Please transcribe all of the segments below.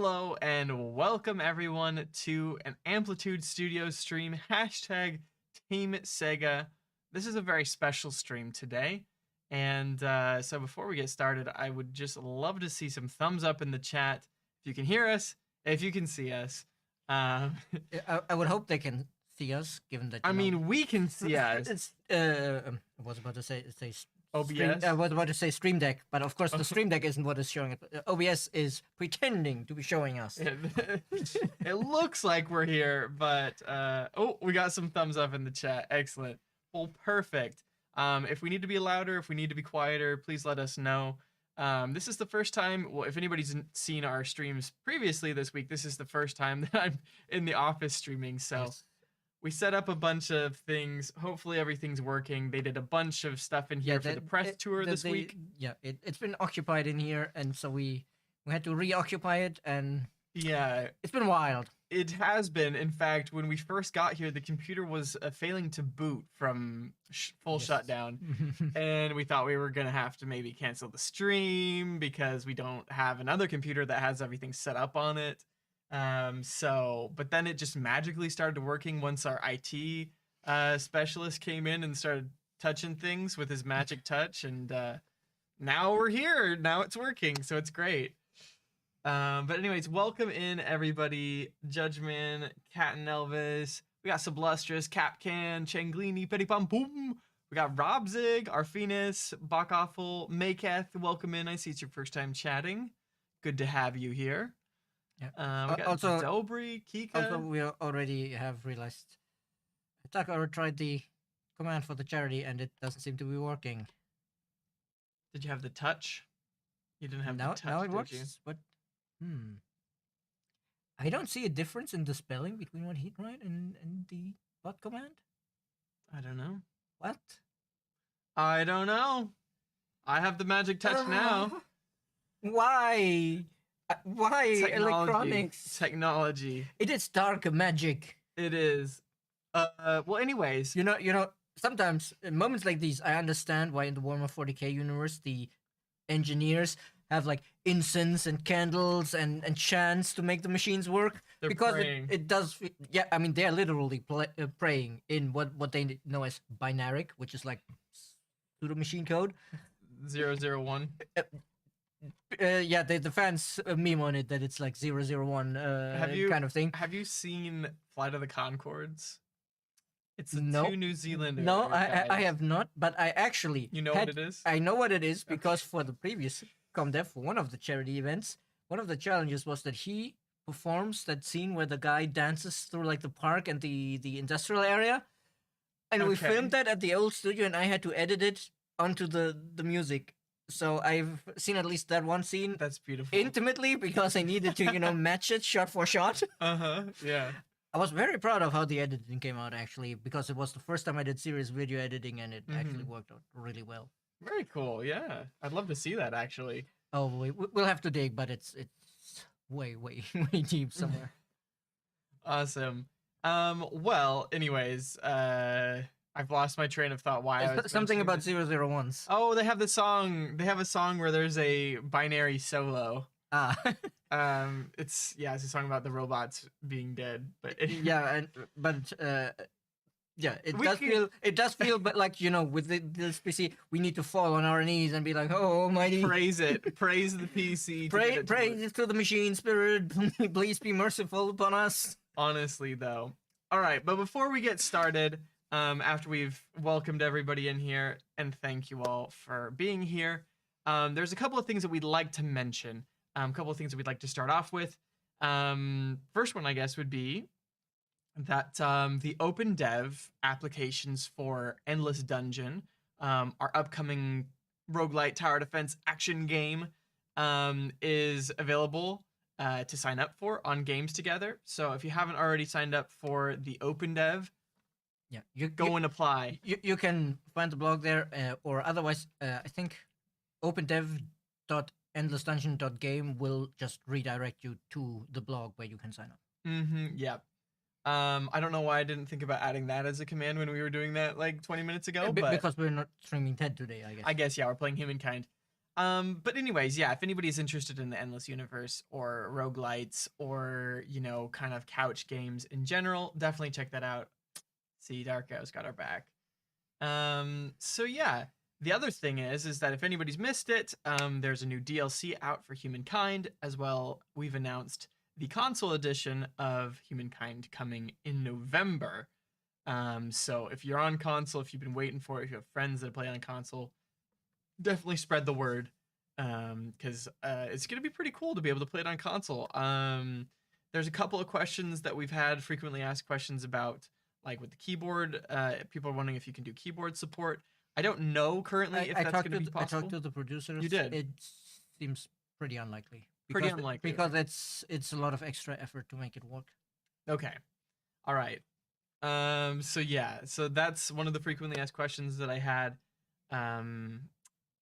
Hello and welcome everyone to an Amplitude Studios stream, hashtag Team Sega. This is a very special stream today. And so before we get started, I would just love to see some thumbs up in the chat. If you can hear us, if you can see us. I would hope they can see us, given that. I mean, we can see us. It's I was about to say OBS. I was about to say Stream Deck, but of course the Stream Deck isn't what is showing it. OBS is pretending to be showing us. It looks like we're here, but oh, we got some thumbs up in the chat. Excellent. Well, perfect. If we need to be louder, if we need to be quieter, please let us know. This is the first time, well, if anybody's seen our streams previously this week, this is the first time that I'm in the office streaming, so Yes. we set up a bunch of things. Hopefully everything's working. They did a bunch of stuff in here for the press tour this week. Yeah, it's been occupied in here, and so we had to reoccupy it, and Yeah, it's been wild. it has been. In fact, when we first got here, the computer was failing to boot from full Yes. shutdown. And we thought we were going to have to maybe cancel the stream because we don't have another computer that has everything set up on it. But then it just magically started working once our IT specialist came in and started touching things with his magic touch. And now we're here. Now it's working. So it's great. But anyways, welcome in everybody. Judgeman, Cat and Elvis. We got Sublustrous, Capcan, Changlini, Petty Pom Boom. We got Robzig, Arfinus, Bakaffel, Maketh. Welcome in. I see it's your first time chatting. Good to have you here. Yeah. We got Also- Dobry, Kika. Also, we already have realized Tucker tried the command for the charity, and it doesn't seem to be working. Did you have the touch? You didn't have the touch, now it did works, you? but I don't see a difference in the spelling between what he tried and the bot command. I don't know. What? I don't know. I have the magic touch now. Why? Why electronics? Technology. It is dark magic. It is. Well, anyways. You know. Sometimes in moments like these, I understand why in the Warhammer 40k universe the engineers have like incense and candles and chants to make the machines work. They're because praying. it does. Yeah, I mean they're literally praying in what they know as binaric, which is like pseudo machine code. 001. Yeah, the fans meme on it that it's like 001 kind of thing. Have you seen Flight of the Conchords? It's the No. two New Zealander No, I guys. have not, but I actually You know what it is? I know what it is because for the previous ComDev, for one of the charity events, one of the challenges was that he performs that scene where the guy dances through like the park and the industrial area, and we Okay. filmed that at the old studio, and I had to edit it onto the music. So I've seen at least that one scene That's beautiful. intimately because I needed to match it shot for shot. Yeah. I was very proud of how the editing came out actually because it was the first time I did serious video editing and it actually worked out really well. Very cool. Yeah. I'd love to see that actually. Oh, we'll have to dig, but it's way way deep somewhere. Awesome. Well, anyways, I've lost my train of thought. Why I was Something mentioning about this. 001s. Oh, they have the song. They have a song where there's a binary solo. Ah, It's a song about the robots being dead. But yeah, yeah, it does feel, but like with this PC, we need to fall on our knees and be like, oh almighty, praise it, praise the PC. praise to the machine spirit, please be merciful upon us. Honestly, though. All right, but before we get started, after we've welcomed everybody in here, and thank you all for being here, there's a couple of things that we'd like to mention. A couple of things that we'd like to start off with. First one, I guess, would be that the open dev applications for Endless Dungeon, our upcoming roguelite tower defense action game, is available to sign up for on Games Together. So if you haven't already signed up for the open dev, Yeah, you go and apply. You can find the blog there, or otherwise, I think opendev.endlessdungeon.game will just redirect you to the blog where you can sign up. Yeah. I don't know why I didn't think about adding that as a command when we were doing that like 20 minutes ago, but Because we're not streaming TED today, I guess. yeah, we're playing Humankind. But anyways, yeah, if anybody's interested in the Endless Universe or roguelites or, kind of couch games in general, definitely check that out. See, Dark House got our back. So yeah, the other thing is that if anybody's missed it, there's a new DLC out for Humankind as well. We've announced the console edition of Humankind coming in November. So if you're on console, if you've been waiting for it, if you have friends that play on console, definitely spread the word. Because it's gonna be pretty cool to be able to play it on console. There's a couple of questions that we've had frequently asked questions about, like with the keyboard. People are wondering if you can do keyboard support. I don't know currently if I that's talked going to to be I talked possible. to the You producers. did. It seems pretty unlikely Pretty unlikely. because Okay. it's a lot of extra effort to make it work. Okay. All right. So yeah. So that's one of the frequently asked questions that I had. Um,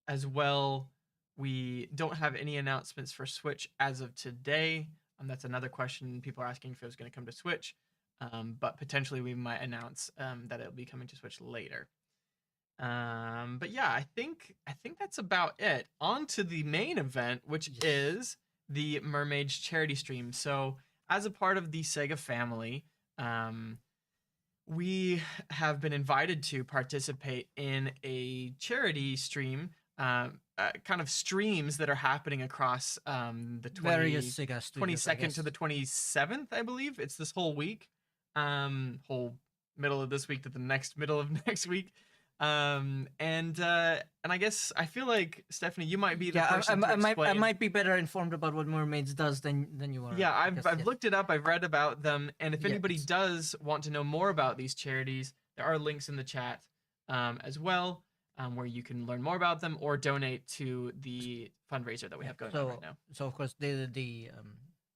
as well, we don't have any announcements for Switch as of today. That's another question people are asking if it was going to come to Switch. But potentially we might announce that it'll be coming to Switch later. But yeah, I think that's about it. On to the main event, which Yes. is the Mermaids charity stream. So, as a part of the Sega family, um, we have been invited to participate in a charity stream, kind of streams that are happening across the Various Sega studios, I 22nd to the guess. 27th, I believe. It's this whole week, whole middle of this week to the next middle of next week. And I guess I feel like Stephanie, you might be the Yeah, person to I explain. might be better informed about what Mermaids does than you are, Yeah, I've because I've yes, looked it up. I've read about them, and if yeah, anybody does want to know more about these charities, there are links in the chat as well, where you can learn more about them or donate to the fundraiser that we yeah. have going on right So now. of course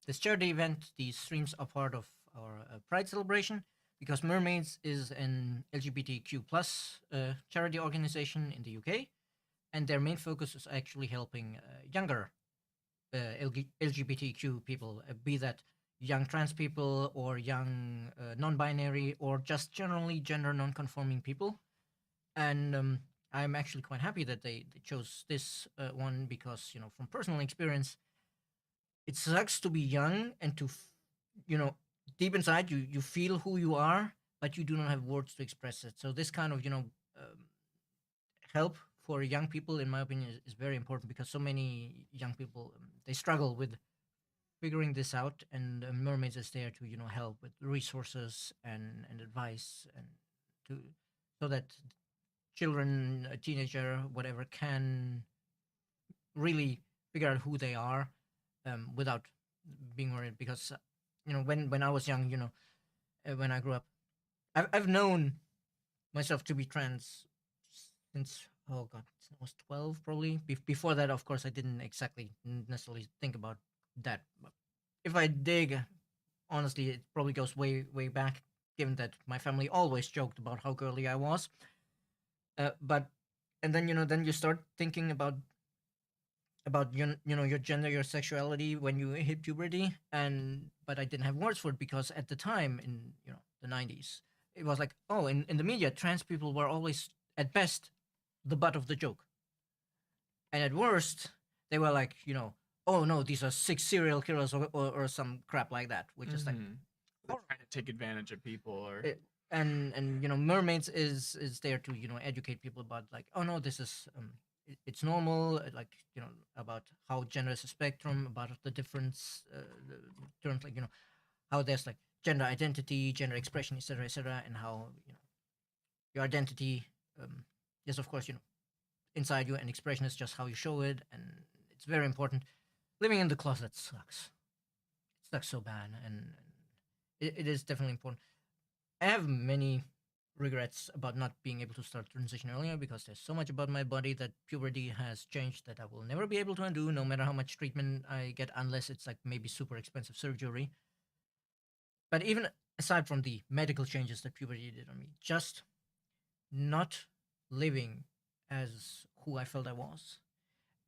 this charity event, these streams are part of our Pride celebration because Mermaids is an LGBTQ plus charity organization in the UK, and their main focus is actually helping younger LGBTQ people, be that young trans people or young non-binary or just generally gender non-conforming people. And I'm actually quite happy that they chose this one because from personal experience, it sucks to be young and you know deep inside you feel who you are, but you do not have words to express it. So this kind of help for young people, in my opinion, is very important because so many young people they struggle with figuring this out, and Mermaids is there to help with resources and advice, and to so that children, a teenager, whatever, can really figure out who they are without being worried. Because when I was young, when I grew up, I've known myself to be trans since, oh god, I was 12 probably. Before that, of course, I didn't exactly necessarily think about that. But if I dig, honestly, it probably goes way back. Given that my family always joked about how girly I was, but and then then you start thinking about your gender, your sexuality when you hit puberty, and but I didn't have words for it because at the time in the 90s, it was like, oh, in the media, trans people were always at best the butt of the joke, and at worst they were like, oh no, these are six serial killers or some crap like that, which is like Mm-hmm. They're trying to take advantage of people, or it, and Mermaids is there to educate people about, like, oh no, this is it's normal, like about how gender is a spectrum, about the difference terms, like how there's like gender identity, gender expression, etc., and how your identity is, of course, inside you, and expression is just how you show it, and it's very important. Living in the closet sucks. It sucks so bad, and it is definitely important. I have many regrets about not being able to start transition earlier because there's so much about my body that puberty has changed that I will never be able to undo, no matter how much treatment I get, unless it's like maybe super expensive surgery. But even aside from the medical changes that puberty did on me, just not living as who I felt I was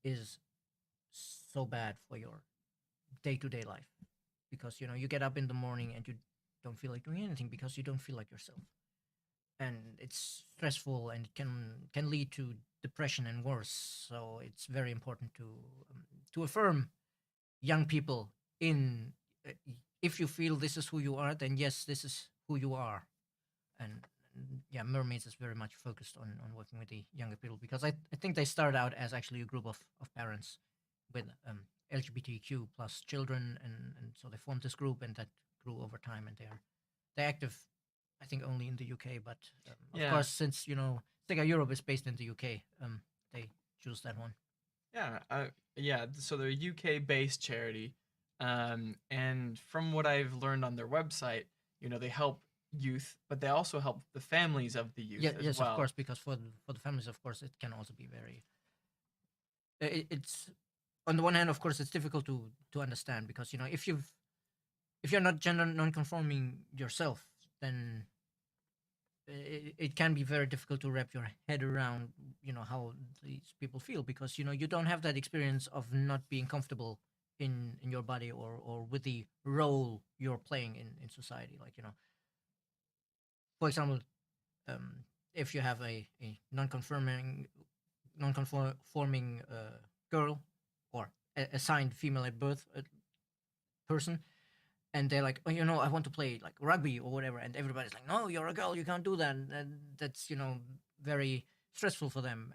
is so bad for your day to day life, because you get up in the morning and you don't feel like doing anything because you don't feel like yourself, and it's stressful, and it can lead to depression and worse. So it's very important to affirm young people in if you feel this is who you are, then yes, this is who you are. And yeah, Mermaids is very much focused on working with the younger people because I think they started out as actually a group of parents with LGBTQ plus children, and so they formed this group, and that grew over time, and they're active, I think, only in the UK, but of Yeah. course, since Sega Europe is based in the UK, they choose that one. Yeah, yeah. So they're a UK-based charity, and from what I've learned on their website, they help youth, but they also help the families of the Yeah, youth as yes, of well. course, because for the families, of course, it can also be very. It's on the one hand, of course, it's difficult to understand because if you're not gender non-conforming yourself, then it can be very difficult to wrap your head around how these people feel because you don't have that experience of not being comfortable in your body or with the role you're playing in society, like for example, um, if you have a non-conforming girl or assigned female at birth person, and they're like, oh, I want to play like rugby or whatever, and everybody's like, no, you're a girl, you can't do that, and that's very stressful for them.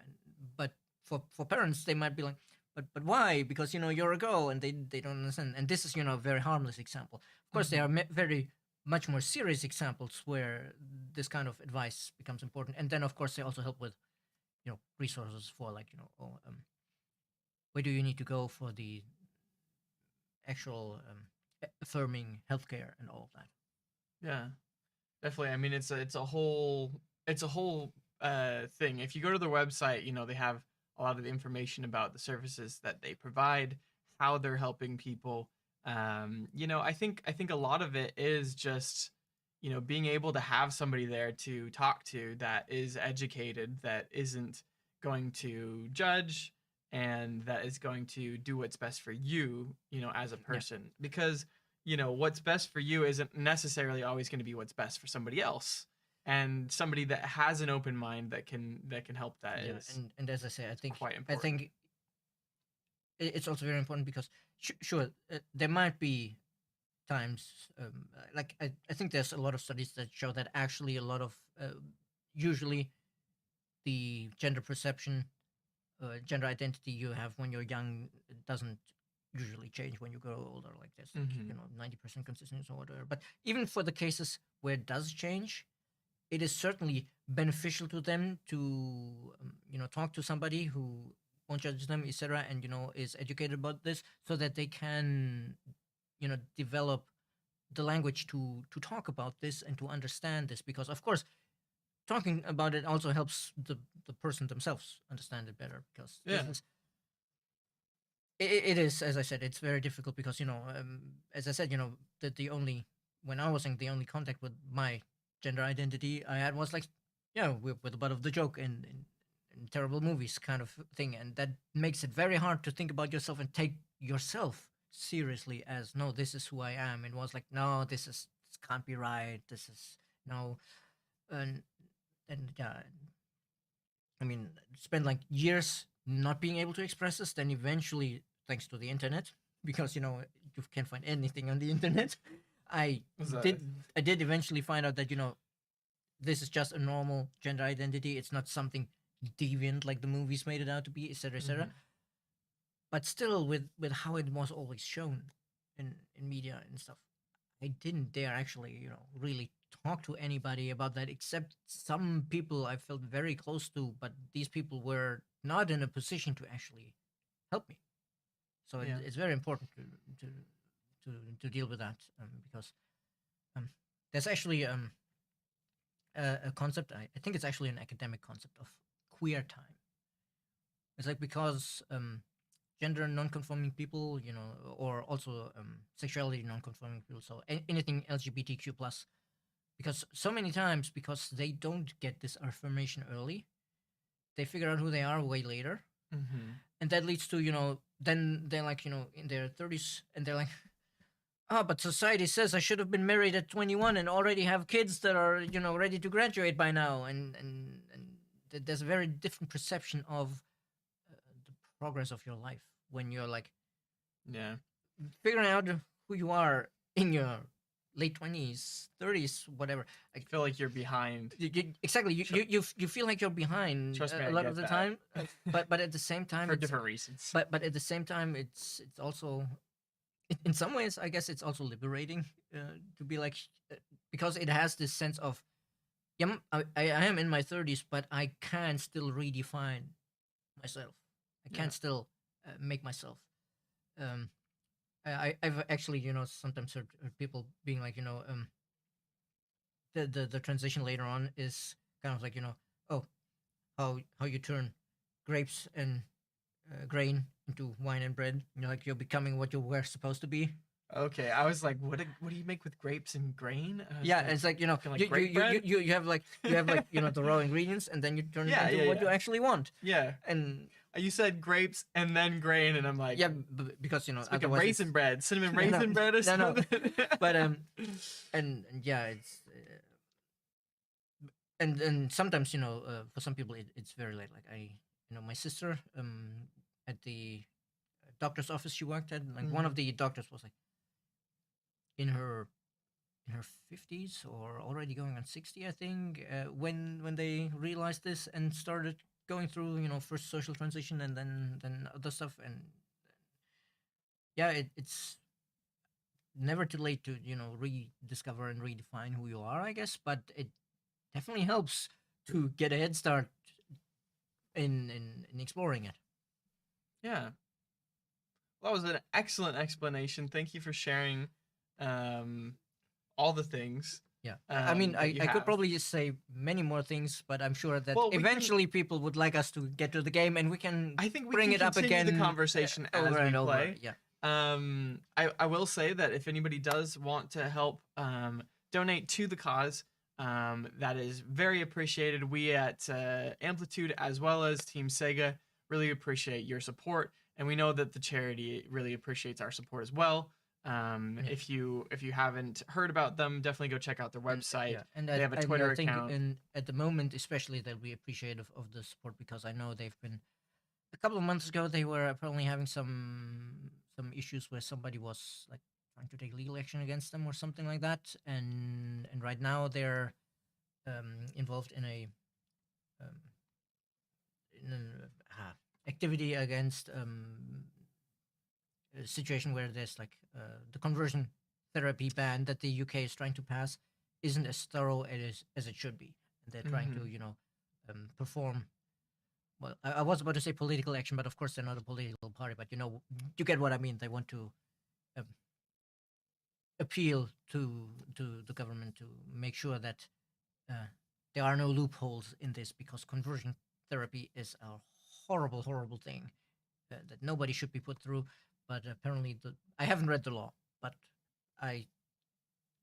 But for parents, they might be like, but why? Because you're a girl, and they don't understand. And this is a very harmless example. Of course, there are Hmm. very much more serious examples where this kind of advice becomes important, and then of course they also help with resources for like where do you need to go for the actual affirming healthcare and all of that. Yeah, definitely. I mean, it's a whole thing. If you go to their website, they have a lot of the information about the services that they provide, how they're helping people. I think a lot of it is just being able to have somebody there to talk to that is educated, that isn't going to judge, and that is going to do what's best for you, as a Yeah. person. Because what's best for you isn't necessarily always going to be what's best for somebody else. And somebody that has an open mind that can help that Yeah, is and as I say, quite I important. think it's also very important because sure, there might be times like I think there's a lot of studies that show that actually a lot of usually the gender perception, gender identity you have when you're young doesn't usually change when you grow older. Like there's like Hmm. 90% consistency or whatever. But even for the cases where it does change, it is certainly beneficial to them to talk to somebody who won't judge them, etc., and is educated about this so that they can develop the language to talk about this and to understand this, because of course talking about it also helps the person themselves understand it better, because this Yeah. is it is, as I said, it's very difficult because as I said, the only when I was in the only contact with my gender identity I had was like with the butt of the joke in terrible movies kind of thing, and that makes it very hard to think about yourself and take yourself seriously as, no, this is who I am. It was like, no, this can't be right, this is no. And and yeah, I mean, spend like years not being able to express this. Then eventually, thanks to the internet, because you can't find anything on the internet, I Was that? did eventually find out that this is just a normal gender identity. It's not something deviant like the movies made it out to be, etc., etc. Hmm. But still, with how it was always shown in media and stuff, I didn't dare actually, really talk to anybody about that except some people I felt very close to, but these people were not in a position to actually help me. So Yeah. it's very important to to deal with that, because um, there's actually a concept. I think it's actually an academic concept of queer time. It's like because gender non-conforming people, or also sexuality non-conforming people, so anything LGBTQ plus, because so many times because they don't get this affirmation early, they figure out who they are way later, Hmm. and that leads to then they're like in their 30s, and they're like, oh, but society says I should have been married at 21 and already have kids that are ready to graduate by now, and there's a very different perception of the progress of your life when you're like Yeah. figuring out who you are in your late 20s, 30s, whatever. I feel like you're behind. Exactly. Tr- You feel like you're behind Trust me, a I lot of get the that. time, but at the same time, For it's different reasons. but at the same time, it's also in some ways, I guess it's also liberating to be like because it has this sense of yeah, I am in my 30s, but I can still redefine myself. I Yeah. can still make myself. Um, I've actually sometimes heard people being like the transition later on is kind of like oh how you turn grapes and grain into wine and bread. Like you're becoming what you were supposed to be. Okay, I was like, what do you make with grapes and grain? I was Yeah, like, it's like fucking like grape you bread. you have like the raw ingredients, and then you turn it Yeah, into yeah, what you yeah, actually want. yeah. And You said grapes and then grain, and I'm like, yeah, because it's like a otherwise raisin bread, cinnamon no, no, raisin bread or no, no. something. But and yeah, it's and sometimes for some people it's very late. Like my sister at the doctor's office she worked at, like one Mhm. of the doctors was like in her 50s or already going on 60, I think, when they realized this and started going through first social transition and then other stuff. And yeah, it's never too late to rediscover and redefine who you are, I guess, but it definitely helps to get a head start in exploring it. Yeah, well, that was an excellent explanation. Thank you for sharing, um, all the things, Yeah, I mean, that you I could have. probably say many more things, but I'm sure that Well, we can. eventually people would like us to get to the game, and we can I think we bring can it up continue the again conversation over as we and over. play. Yeah, I will say that if anybody does want to help donate to the cause, that is very appreciated. We at Amplitude as well as Team Sega really appreciate your support, and we know that the charity really appreciates our support as well. yeah. If you haven't heard about them, definitely go check out their And website. yeah, and They have a I Twitter think account. at the moment, especially, they'll be appreciative of the support because I know they've been a couple of months ago they were apparently having some issues where somebody was like trying to take legal action against them or something like that, and right now they're involved um, in an activity against a situation where there's like the conversion therapy ban that the UK is trying to pass isn't as thorough as it should be, and they're trying to Mhm. perform. Well, I was about to say political action, but of course they're not a political party. But you get what I mean. They want to um, appeal to the government to make sure that uh, there are no loopholes in this because conversion therapy is a horrible, horrible thing that nobody should be put through. But apparently, I haven't read the law, but I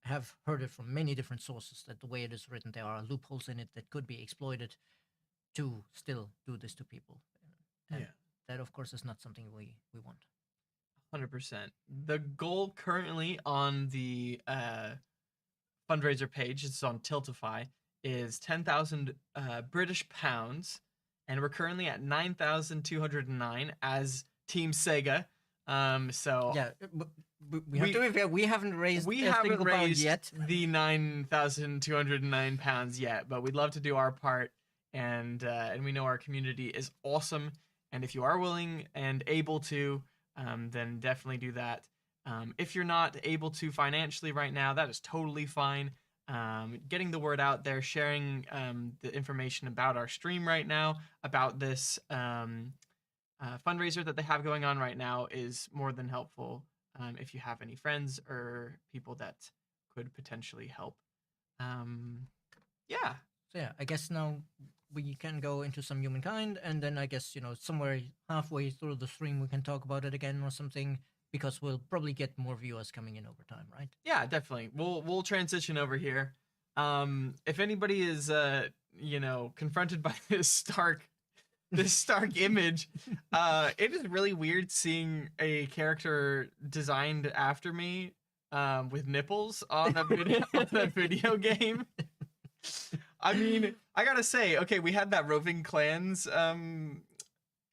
have heard it from many different sources that the way it is written, there are loopholes in it that could be exploited to still do this to people, and Yeah. that, of course, is not something we want. 100%. The goal currently on the fundraiser page, it's on Tiltify, is 10,000 British pounds, and we're currently at 9,209 as Team Sega. So Yeah, we have to be fair. We haven't raised we a haven't single pound raised yet. the 9,209 pounds yet, but we'd love to do our part, and we know our community is awesome. And if you are willing and able to, then definitely do that. If you're not able to financially right now, that is totally fine. Getting the word out there, sharing the information about our stream right now, about this fundraiser that they have going on right now, is more than helpful. If you have any friends or people that could potentially help. Um, yeah, So yeah, I guess now we can go into some humankind, and then I guess somewhere halfway through the stream we can talk about it again or something because we'll probably get more viewers coming in over time, right? yeah, definitely. We'll transition over here. If anybody is confronted by this stark image, it is really weird seeing a character designed after me with nipples on a video on a video game. I mean, I gotta say, okay, we had that roving clans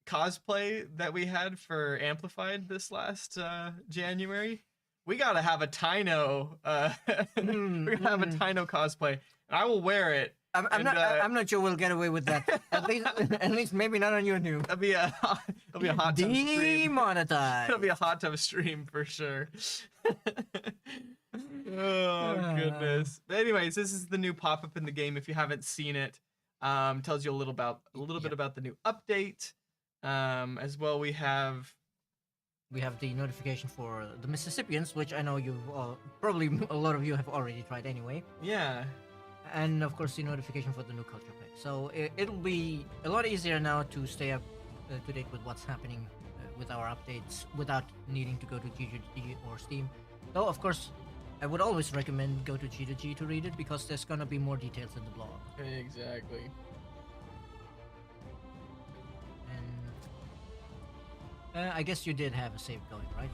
cosplay that we had for Amplified this last January. We gotta have a Tino. We're gonna have a Tino cosplay, and I will wear it. I'm not sure we'll get away with that. At least maybe not on YouTube. It'll be a hot tub stream. Demonetized. It'll be a hot tub stream for sure. Oh goodness. But anyways, this is the new pop-up in the game. If you haven't seen it, tells you a little bit about the new update. As well, we have the notification for the Mississippians, which I know you've probably a lot of you have already tried anyway. Yeah. And of course, the notification for the new culture pack. So it'll be a lot easier now to stay up to date with what's happening with our updates without needing to go to G2G or Steam. Though, of course, I would always recommend go to G2G to read it because there's gonna be more details in the blog. Exactly. And I guess you did have a save going, right?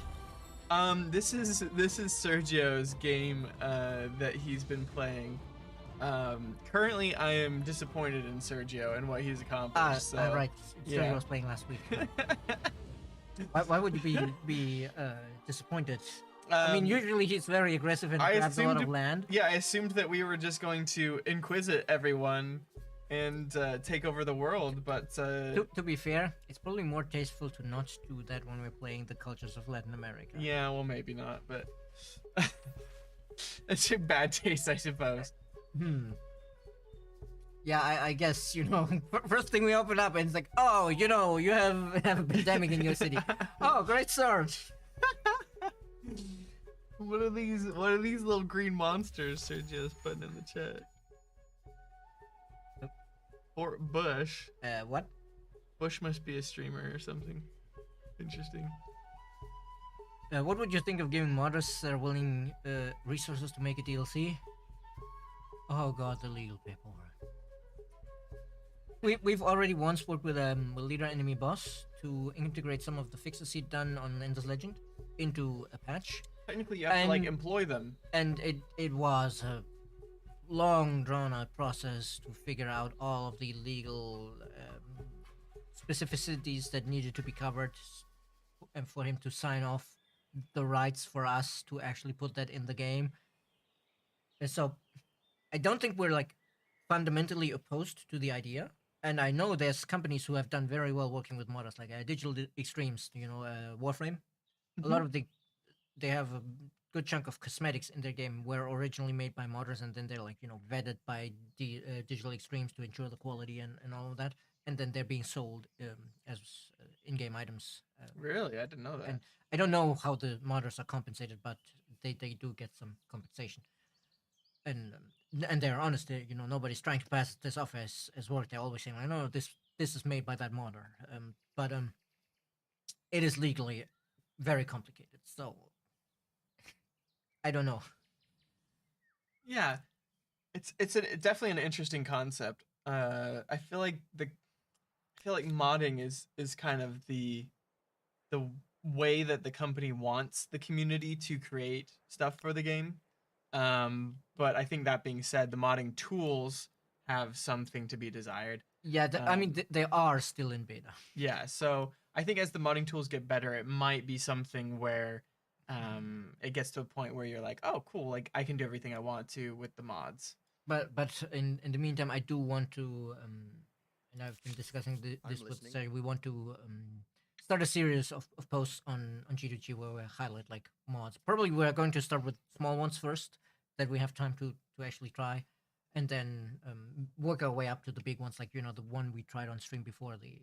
This is Sergio's game that he's been playing. Currently, I am disappointed in Sergio and what he's accomplished. Right. Sergio was playing last week. Why would you be disappointed? I mean, usually he's very aggressive and grabs a lot of land. Yeah, I assumed that we were just going to inquisit everyone and take over the world, but... To be fair, it's probably more tasteful to not do that when we're playing the cultures of Latin America. Yeah, well, maybe not, but... It's a bad taste, I suppose. Yeah, I guess, first thing we open up and it's like, oh, you have a pandemic in your city. Oh, great start. What are these little green monsters Sergio's putting in the chat? Or Bush. What? Bush must be a streamer or something. Interesting. What would you think of giving modders their willing resources to make a DLC? Oh god, the legal paperwork. We've already once worked with leader enemy boss to integrate some of the fixes he'd done on Endless Legend into a patch. Technically, you have to like employ them. And it was a long drawn out process to figure out all of the legal specificities that needed to be covered, and for him to sign off the rights for us to actually put that in the game. And so I don't think we're like fundamentally opposed to the idea. And I know there's companies who have done very well working with modders, like Digital Extremes, Warframe. A lot of they have a good chunk of cosmetics in their game were originally made by modders, and then they're like, vetted by Digital Extremes to ensure the quality and all of that. And then they're being sold as in-game items. Really? I didn't know that. And I don't know how the modders are compensated, but they do get some compensation. And they're honest. Nobody's trying to pass this off as work. They're always saying, "I know this is made by that modder," but it is legally very complicated. So I don't know. Yeah, it's definitely an interesting concept. I feel like modding is kind of the way that the company wants the community to create stuff for the game. But I think that being said, the modding tools have something to be desired. Yeah, I mean, they are still in beta. Yeah, so I think as the modding tools get better, it might be something where it gets to a point where you're like, oh, cool, like I can do everything I want to with the mods. But in the meantime, I do want to, and I've been discussing this with Sarah, we want to start a series of posts on G2G where we highlight like mods. Probably we're going to start with small ones first that we have time to actually try, and then work our way up to the big ones, like the one we tried on stream before, the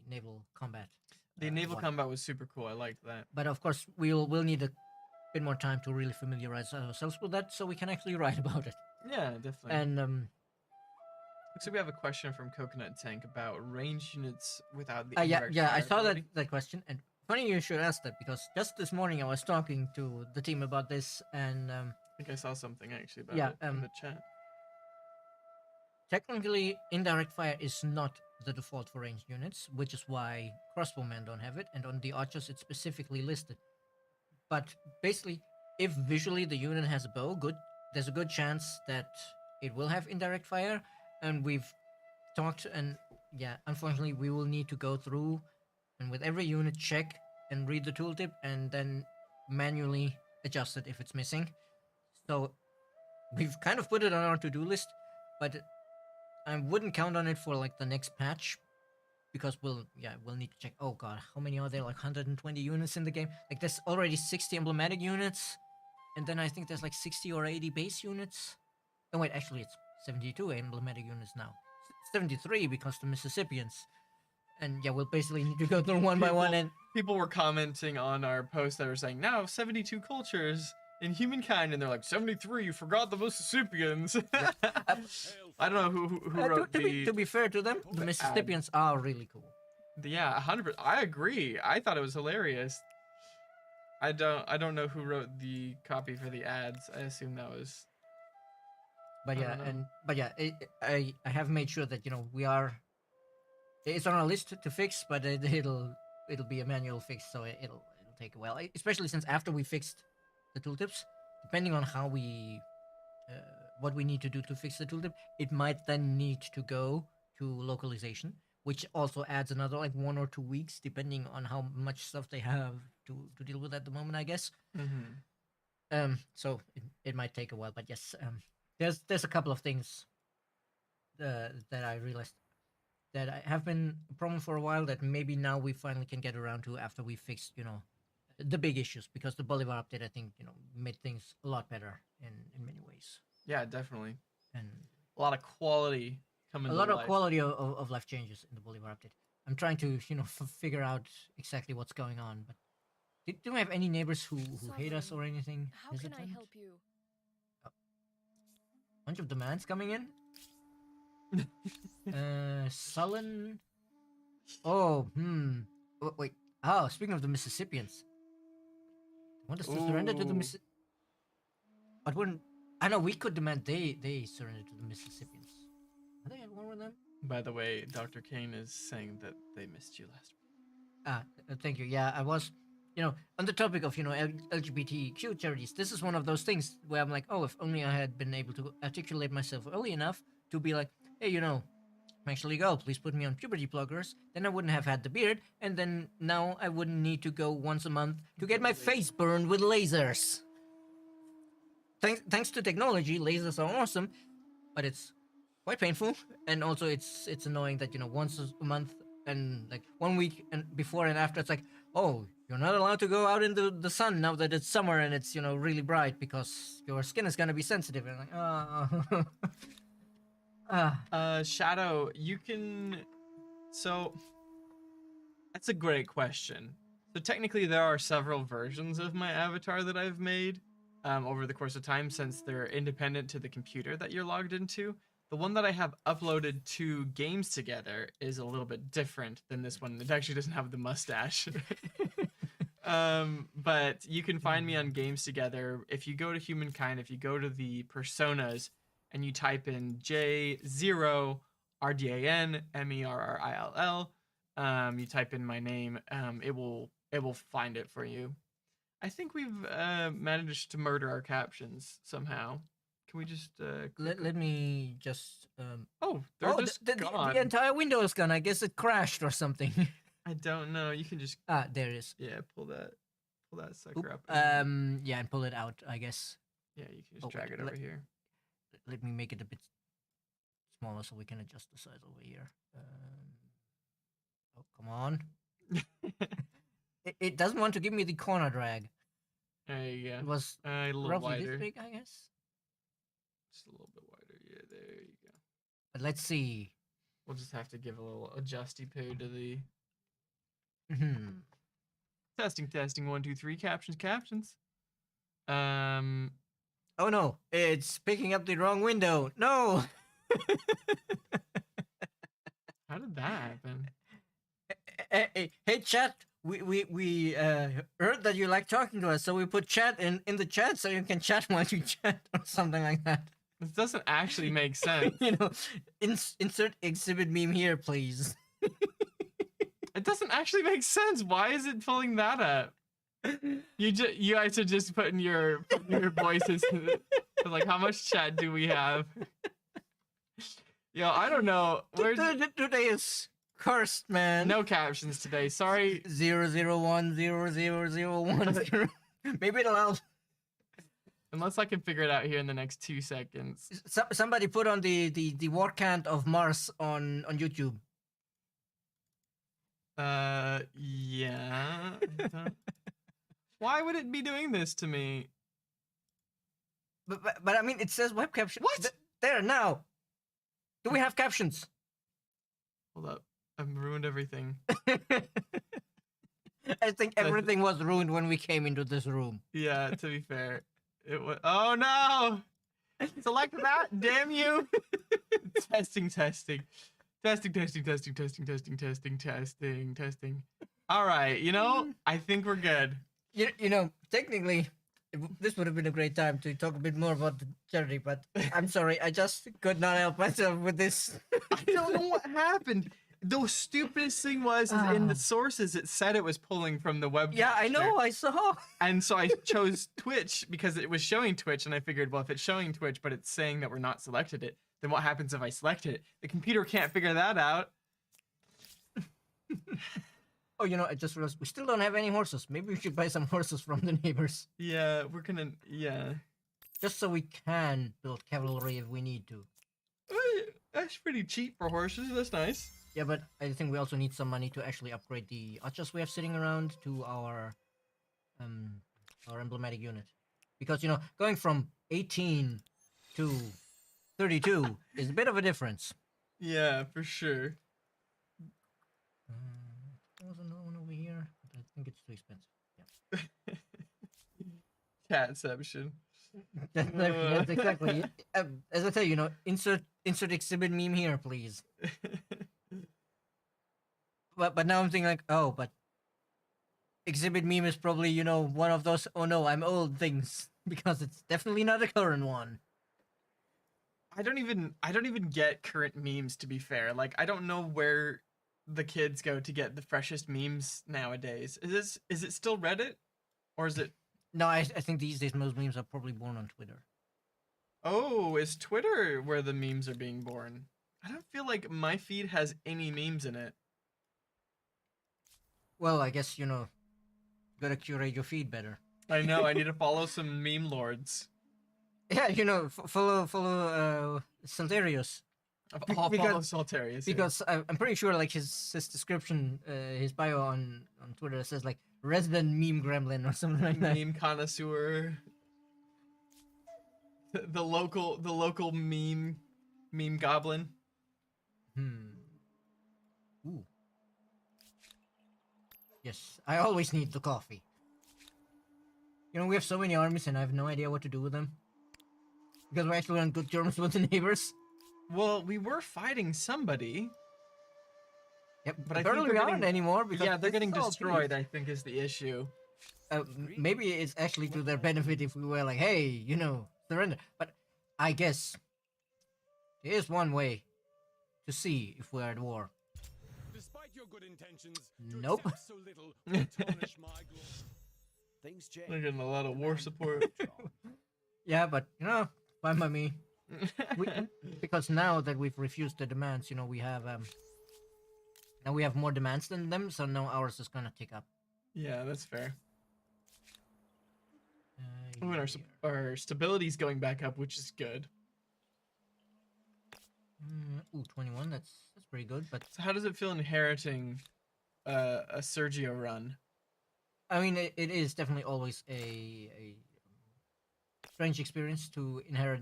naval combat. The naval combat was super cool. I liked that. But of course, we'll need a bit more time to really familiarize ourselves with that, so we can actually write about it. Yeah, definitely. And looks like we have a question from Coconut Tank about range units without the yeah, I saw that question, and funny you should ask that, because just this morning I was talking to the team about this, and I think I saw something actually about it in the chat. Technically, indirect fire is not the default for ranged units, which is why crossbowmen don't have it, and on the archers it's specifically listed. But basically, if visually the unit has a bow, there's a good chance that it will have indirect fire, and we've talked, and yeah, unfortunately, we will need to go through and with every unit check and read the tooltip and then manually adjust it if it's missing. So we've kind of put it on our to-do list, but I wouldn't count on it for like the next patch because we'll need to check. Oh god, how many are there? Like 120 units in the game. Like there's already 60 emblematic units, and then I think there's like 60 or 80 base units. Oh wait, actually it's 72 emblematic units now. 73 because the Mississippians. And yeah, we'll basically need to go through one by one. And people were commenting on our post that were saying now 72 cultures in humankind, and they're like 73. You forgot the Mississippians. Yeah. I don't know who wrote to be fair to them, the Mississippians are really cool. Yeah, 100%. I agree. I thought it was hilarious. I don't know who wrote the copy for the ads. I assume that was. But yeah, I have made sure that we are. It's on our list to fix, but it'll be a manual fix, so it'll take a while. Especially since after we fixed the tooltips, depending on how we what we need to do to fix the tooltip, it might then need to go to localization, which also adds another like 1 or 2 weeks, depending on how much stuff they have to deal with at the moment, I guess. Mm-hmm. So it might take a while, but yes, there's a couple of things that I realized that I have been a problem for a while that maybe now we finally can get around to after we fixed, the big issues, because the Bolivar update, I think, made things a lot better in many ways. Yeah, definitely. And a lot of quality coming. A lot of quality of life changes in the Bolivar update. I'm trying to, figure out exactly what's going on. But do we have any neighbors who hate us or anything? How can I help you? Bunch of demands coming in. Sullen. Oh, wait. Oh, speaking of the Mississippians, they want us to surrender to the Mississippians. But wouldn't I know we could demand they surrender to the Mississippians? Are they at war with them? By the way, Dr. Kane is saying that they missed you last week. Thank you. Yeah, I was, on the topic of LGBTQ charities. This is one of those things where I'm like, oh, if only I had been able to articulate myself early enough to be like, hey, I'm actually a girl, please put me on puberty blockers, then I wouldn't have had the beard, and then now I wouldn't need to go once a month to get my face burned with lasers. Thanks to technology, lasers are awesome, but it's quite painful, and also it's annoying that once a month and like 1 week and before and after, it's like, oh, you're not allowed to go out into the sun now that it's summer and it's really bright because your skin is gonna be sensitive, and like Shadow, you can. So that's a great question. So technically, there are several versions of my avatar that I've made over the course of time, since they're independent to the computer that you're logged into. The one that I have uploaded to Games Together is a little bit different than this one. It actually doesn't have the mustache. But you can find me on Games Together. If you go to Humankind, if you go to the personas, and you type in J0 RDAN MERRILL, you type in my name, it will find it for you. I think we've managed to murder our captions somehow. Can we just let me just they're just gone. The entire window is gone. I guess it crashed or something. I don't know. You can just there it is. Yeah, pull that sucker up. Yeah, and pull it out, I guess. Yeah, you can just drag it over here. Let me make it a bit smaller so we can adjust the size over here. Oh, come on. it doesn't want to give me the corner drag. There you go. It was a little roughly wider. this big, I guess. Just a little bit wider. Yeah, there you go. But let's see. We'll just have to give a little adjusty poo to the... Testing, 1, 2, 3, captions. Oh no, it's picking up the wrong window. No! How did that happen? Hey chat, we heard that you like talking to us, so we put chat in the chat so you can chat while you chat or something like that. This doesn't actually make sense. Insert exhibit meme here, please. It doesn't actually make sense. Why is it pulling that up? You guys are just putting your voices like, how much chat do we have? Yo, I don't know. Today is cursed, man. No captions today. Sorry. 0010010. Maybe it'll help. Unless I can figure it out here in the next 2 seconds. Somebody put on the war cant of Mars on YouTube. Yeah. Why would it be doing this to me? But I mean, it says web caption. What? There now. Do we have captions? Hold up. I've ruined everything. I think everything was ruined when we came into this room. Yeah, to be fair. It was. Oh no! Select that, damn you! Testing. All right, I think we're good. Technically, this would have been a great time to talk a bit more about the charity, but I'm sorry, I just could not help myself with this. I don't know what happened. The stupidest thing was is in the sources it said it was pulling from the web. Yeah, I know, I saw. And so I chose Twitch because it was showing Twitch, and I figured, well, if it's showing Twitch, but it's saying that we're not selected it, then what happens if I select it? The computer can't figure that out. Oh, I just realized we still don't have any horses. Maybe we should buy some horses from the neighbors. Yeah, we're gonna, yeah. Just so we can build cavalry if we need to. That's pretty cheap for horses, that's nice. Yeah, but I think we also need some money to actually upgrade the archers we have sitting around to our emblematic unit. Because, going from 18 to 32 is a bit of a difference. Yeah, for sure. There was another one over here, but I think it's too expensive. Yeah. Catception. That's exactly. As I tell you, insert exhibit meme here, please. But now I'm thinking like, oh, but exhibit meme is probably one of those oh no I'm old things because it's definitely not a current one. I don't even get current memes, to be fair. Like, I don't know where the kids go to get the freshest memes nowadays. Is it still Reddit, or is it? No, I think these days most memes are probably born on Twitter. Oh, is Twitter where the memes are being born? I don't feel like my feed has any memes in it. Well, I guess gotta curate your feed better. I know. I need to follow some meme lords. Yeah, follow Salterius. I'll follow Salterius. Because I'm pretty sure like his description, his bio on Twitter says like resident meme gremlin or something like that. Meme connoisseur. The local meme goblin. Ooh. Yes, I always need the coffee. We have so many armies and I have no idea what to do with them. Because we're actually on good terms with the neighbors. Well, we were fighting somebody. Yep, but apparently we aren't anymore because they're getting destroyed, I think, is the issue. Maybe it's actually to their benefit if we were like, hey, surrender. But I guess here's one way to see if we're at war. Despite your good intentions, Nope. so little will tarnish my glory. Things change. They're getting a lot of war support. Yeah, but fine by me. Because now that we've refused the demands, we have now we have more demands than them, so now ours is gonna tick up. Yeah, that's fair. Ooh, and our stability's going back up, which is good. 21. That's pretty good. But so how does it feel inheriting a Sergio run? I mean, it is definitely always a strange experience to inherit,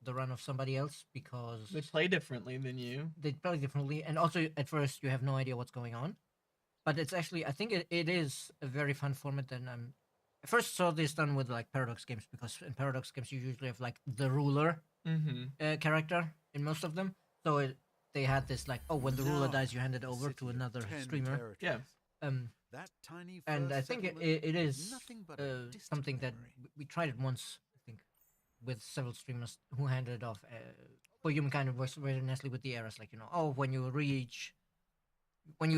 the run of somebody else because they play differently than you. They play differently, and also at first you have no idea what's going on. But it's actually, I think it is a very fun format, and I first saw this done with like Paradox games because in Paradox games you usually have like the ruler character in most of them. So they had this like, oh, when the ruler dies, you hand it over to another streamer. Yeah. That tiny And I think it is something that we tried it once, I think, with several streamers who handed it off. For humankind, it works very nicely with the eras. Like, oh, when you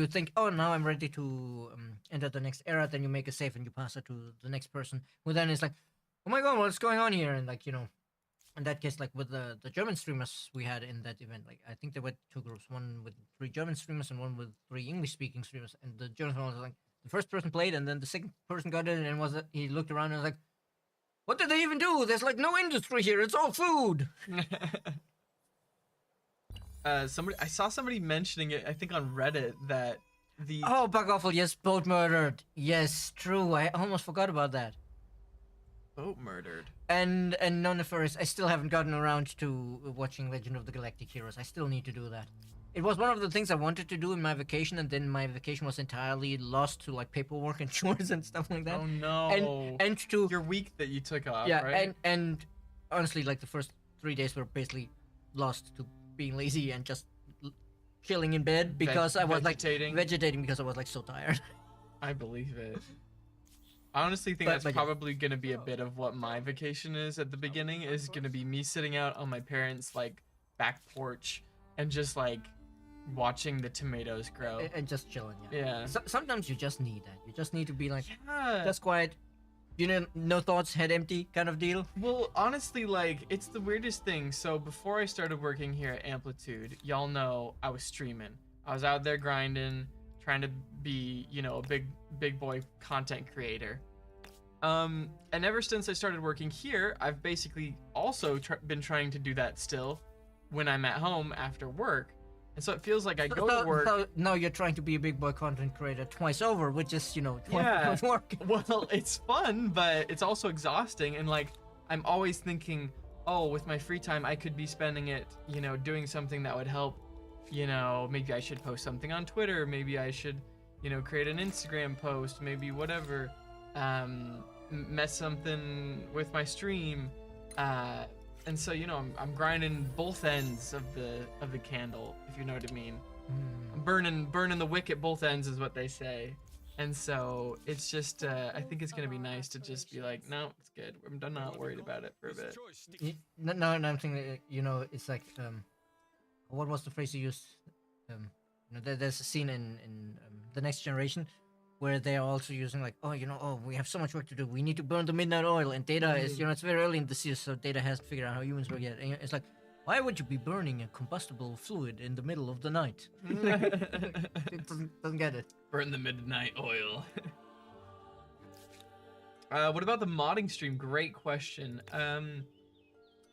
think, oh, now I'm ready to enter the next era, then you make a save and you pass it to the next person, who then is like, oh my god, what's going on here? And like, in that case, like with the German streamers we had in that event, like I think there were two groups, one with 3 German streamers and one with 3 English-speaking streamers. And the German one was like the first person played, and then the second person got in and he looked around and was like, "What did they even do? There's like no industry here. It's all food." I saw somebody mentioning it, I think on Reddit, that the Oh, Bug Awful, yes, boat murdered. Yes, true. I almost forgot about that. boat murdered. And Noniferous, I still haven't gotten around to watching Legend of the Galactic Heroes. I still need to do that. It was one of the things I wanted to do in my vacation, and then my vacation was entirely lost to like paperwork and chores and stuff like that. Oh no. And to your week that you took off, yeah, right? and honestly, like the first 3 days were basically lost to being lazy and just chilling in bed because I was vegetating. like vegetating because I was like so tired. I believe it. I honestly think But- that's but yeah. probably gonna be a bit of what my vacation is at the beginning. Is gonna be me sitting out on my parents' like back porch and just like watching the tomatoes grow. And just chilling. Yeah. Yeah. Sometimes you just need that. You just need to be like Yeah. just quiet. You know, no thoughts, head empty kind of deal. Well, honestly, like, it's the weirdest thing. So before I started working here at Amplitude, y'all know I was streaming. I was out there grinding, trying to be, you know, a big boy content creator. And ever since I started working here, I've basically also been trying to do that still when I'm at home after work. And so it feels like I go to work. So now you're trying to be a big boy content creator twice over, which is, you know, twice Yeah. work. Well, it's fun, but it's also exhausting. And like, I'm always thinking, oh, with my free time, I could be spending it, you know, doing something that would help. You know, maybe I should post something on Twitter. Maybe I should, you know, create an Instagram post. Maybe whatever. Mess something with my stream. And so, you know, I'm grinding both ends of the candle, if you know what I mean. I'm burning the wick at both ends is what they say. And so it's just I think it's gonna be nice to just be like, no, it's good. I'm not worried about it for a bit. No, I'm thinking, you know, it's like, what was the phrase you used? You know, there's a scene in The Next Generation where they are also using like, oh, you know, oh, we have so much work to do. We need to burn the midnight oil, and Data is, you know, it's very early in the series, so Data hasn't figured out how humans work yet. And it's like, why would you be burning a combustible fluid in the middle of the night? It doesn't get it. Burn the midnight oil. What about the modding stream? Great question.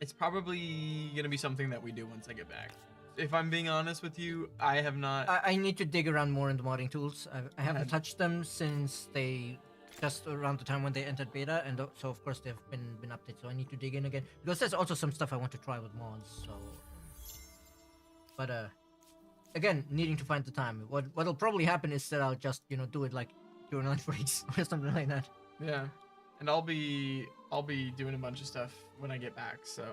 It's probably gonna be something that we do once I get back. If I'm being honest with you, I have not. I need to dig around more in the modding tools. I haven't touched them since they just around the time when they entered beta, and so of course they've been updated. So I need to dig in again because there's also some stuff I want to try with mods. So, but again, needing to find the time. What'll probably happen is that I'll just, you know, do it like during lunch breaks or something like that. Yeah, and I'll be doing a bunch of stuff when I get back. So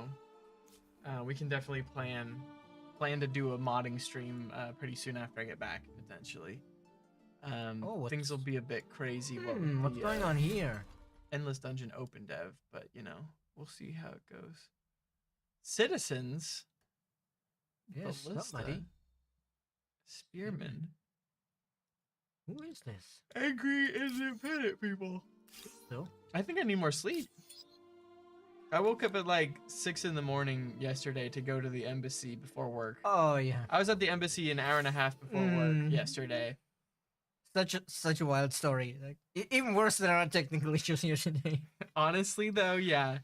we can definitely plan to do a modding stream pretty soon after I get back, potentially. Things will be a bit crazy. What's going on here? Endless Dungeon open dev, but you know, we'll see how it goes. Citizens. Yes, Ballista, somebody. Spearman. Who is this? Angry independent people. Still? I think I need more sleep. I woke up at like 6 in the morning yesterday to go to the embassy before work. Oh yeah. I was at the embassy an hour and a half before work yesterday. Such a wild story. Like even worse than our technical issues here today. Honestly, though, yeah.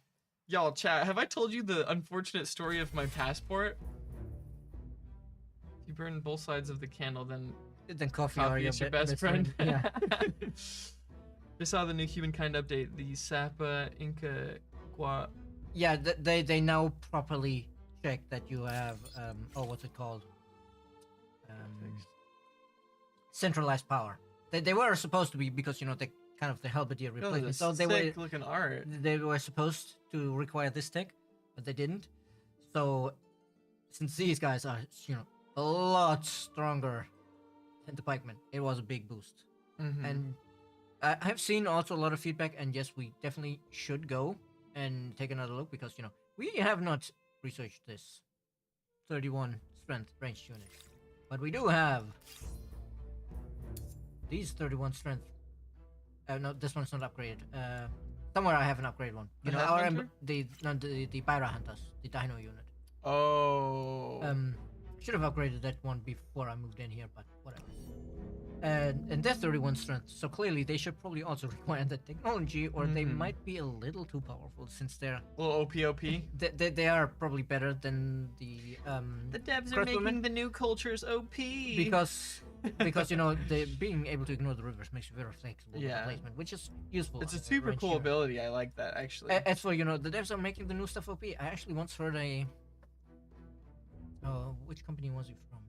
Y'all, chat, have I told you the unfortunate story of my passport? If you burn both sides of the candle, then Then coffee coffee is your best friend. Yeah. I saw the new humankind update, the Sapa Inca Gua. Yeah, they now properly check that you have what's it called? Centralized power. They were supposed to be, because you know they kind of the Helbedier replacement. So they were sick looking art. they were supposed to require this tech, but they didn't. So since these guys are, you know, a lot stronger than the pikemen, it was a big boost. Mhm. And I have seen also a lot of feedback, and yes, we definitely should go and take another look, because you know we have not researched this 31 strength ranged unit, but we do have these 31 strength. No, this one's not upgraded. Somewhere I have an upgrade one. You The know, our Headhunter? the Pyra Hunters, the Dino unit. Oh. Should have upgraded that one before I moved in here, but whatever. And they're 31 strength, so clearly they should probably also require that technology, or they Mhm. might be a little too powerful since they're little OPOP. they are probably better than the The devs are Crust making Women? the new cultures OP. because you know they being able to ignore the rivers makes you very flexible with Yeah. the placement, which is useful. it's a as super range cool hero. ability. I like that actually. As for the devs are making the new stuff OP. I actually once heard which company was it from?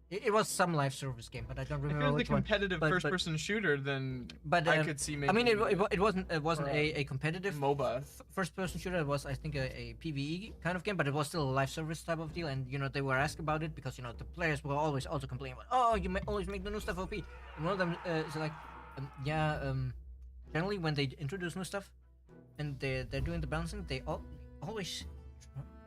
It was some live service game, but I don't if it remember was a which one. competitive but- first-person shooter, then But I could see I maybe. mean, it wasn't or a competitive MOBA. first-person shooter. It was, I think, a PVE kind of game, but it was still a live service type of deal. And they were asked about it because the players were always also complaining about, oh, you always make the new stuff OP. And one of them is like, generally when they introduce new stuff and they're doing the balancing, they always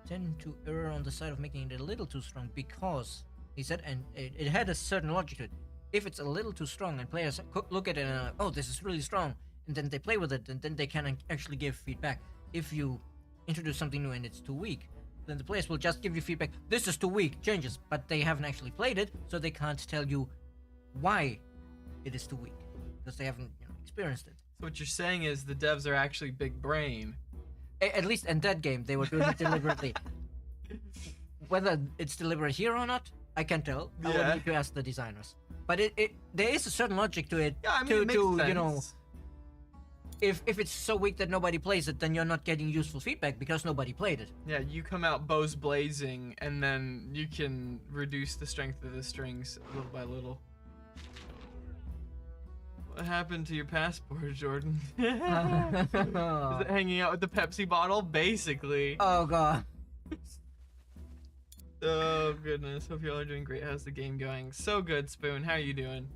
tend to err on the side of making it a little too strong because he said, and it had a certain logic to it. If it's a little too strong and players look at it and are like, oh, this is really strong, and then they play with it, and then they can actually give feedback. If you introduce something new and it's too weak, then the players will just give you feedback. This is too weak, changes, but they haven't actually played it, so they can't tell you why it is too weak because they haven't experienced it. So what you're saying is the devs are actually big brain. At least in that game, they were doing it deliberately. Whether it's deliberate here or not, I can't tell. I would Yeah. need to ask the designers. But there is a certain logic to it. Yeah, I mean, it makes sense. If it's so weak that nobody plays it, then you're not getting useful feedback because nobody played it. Yeah, you come out bows blazing, and then you can reduce the strength of the strings little by little. What happened to your passport, Jordan? Is it hanging out with the Pepsi bottle? Basically. Oh god. Oh goodness, hope you all are doing great. How's the game going? So good, Spoon. How are you doing?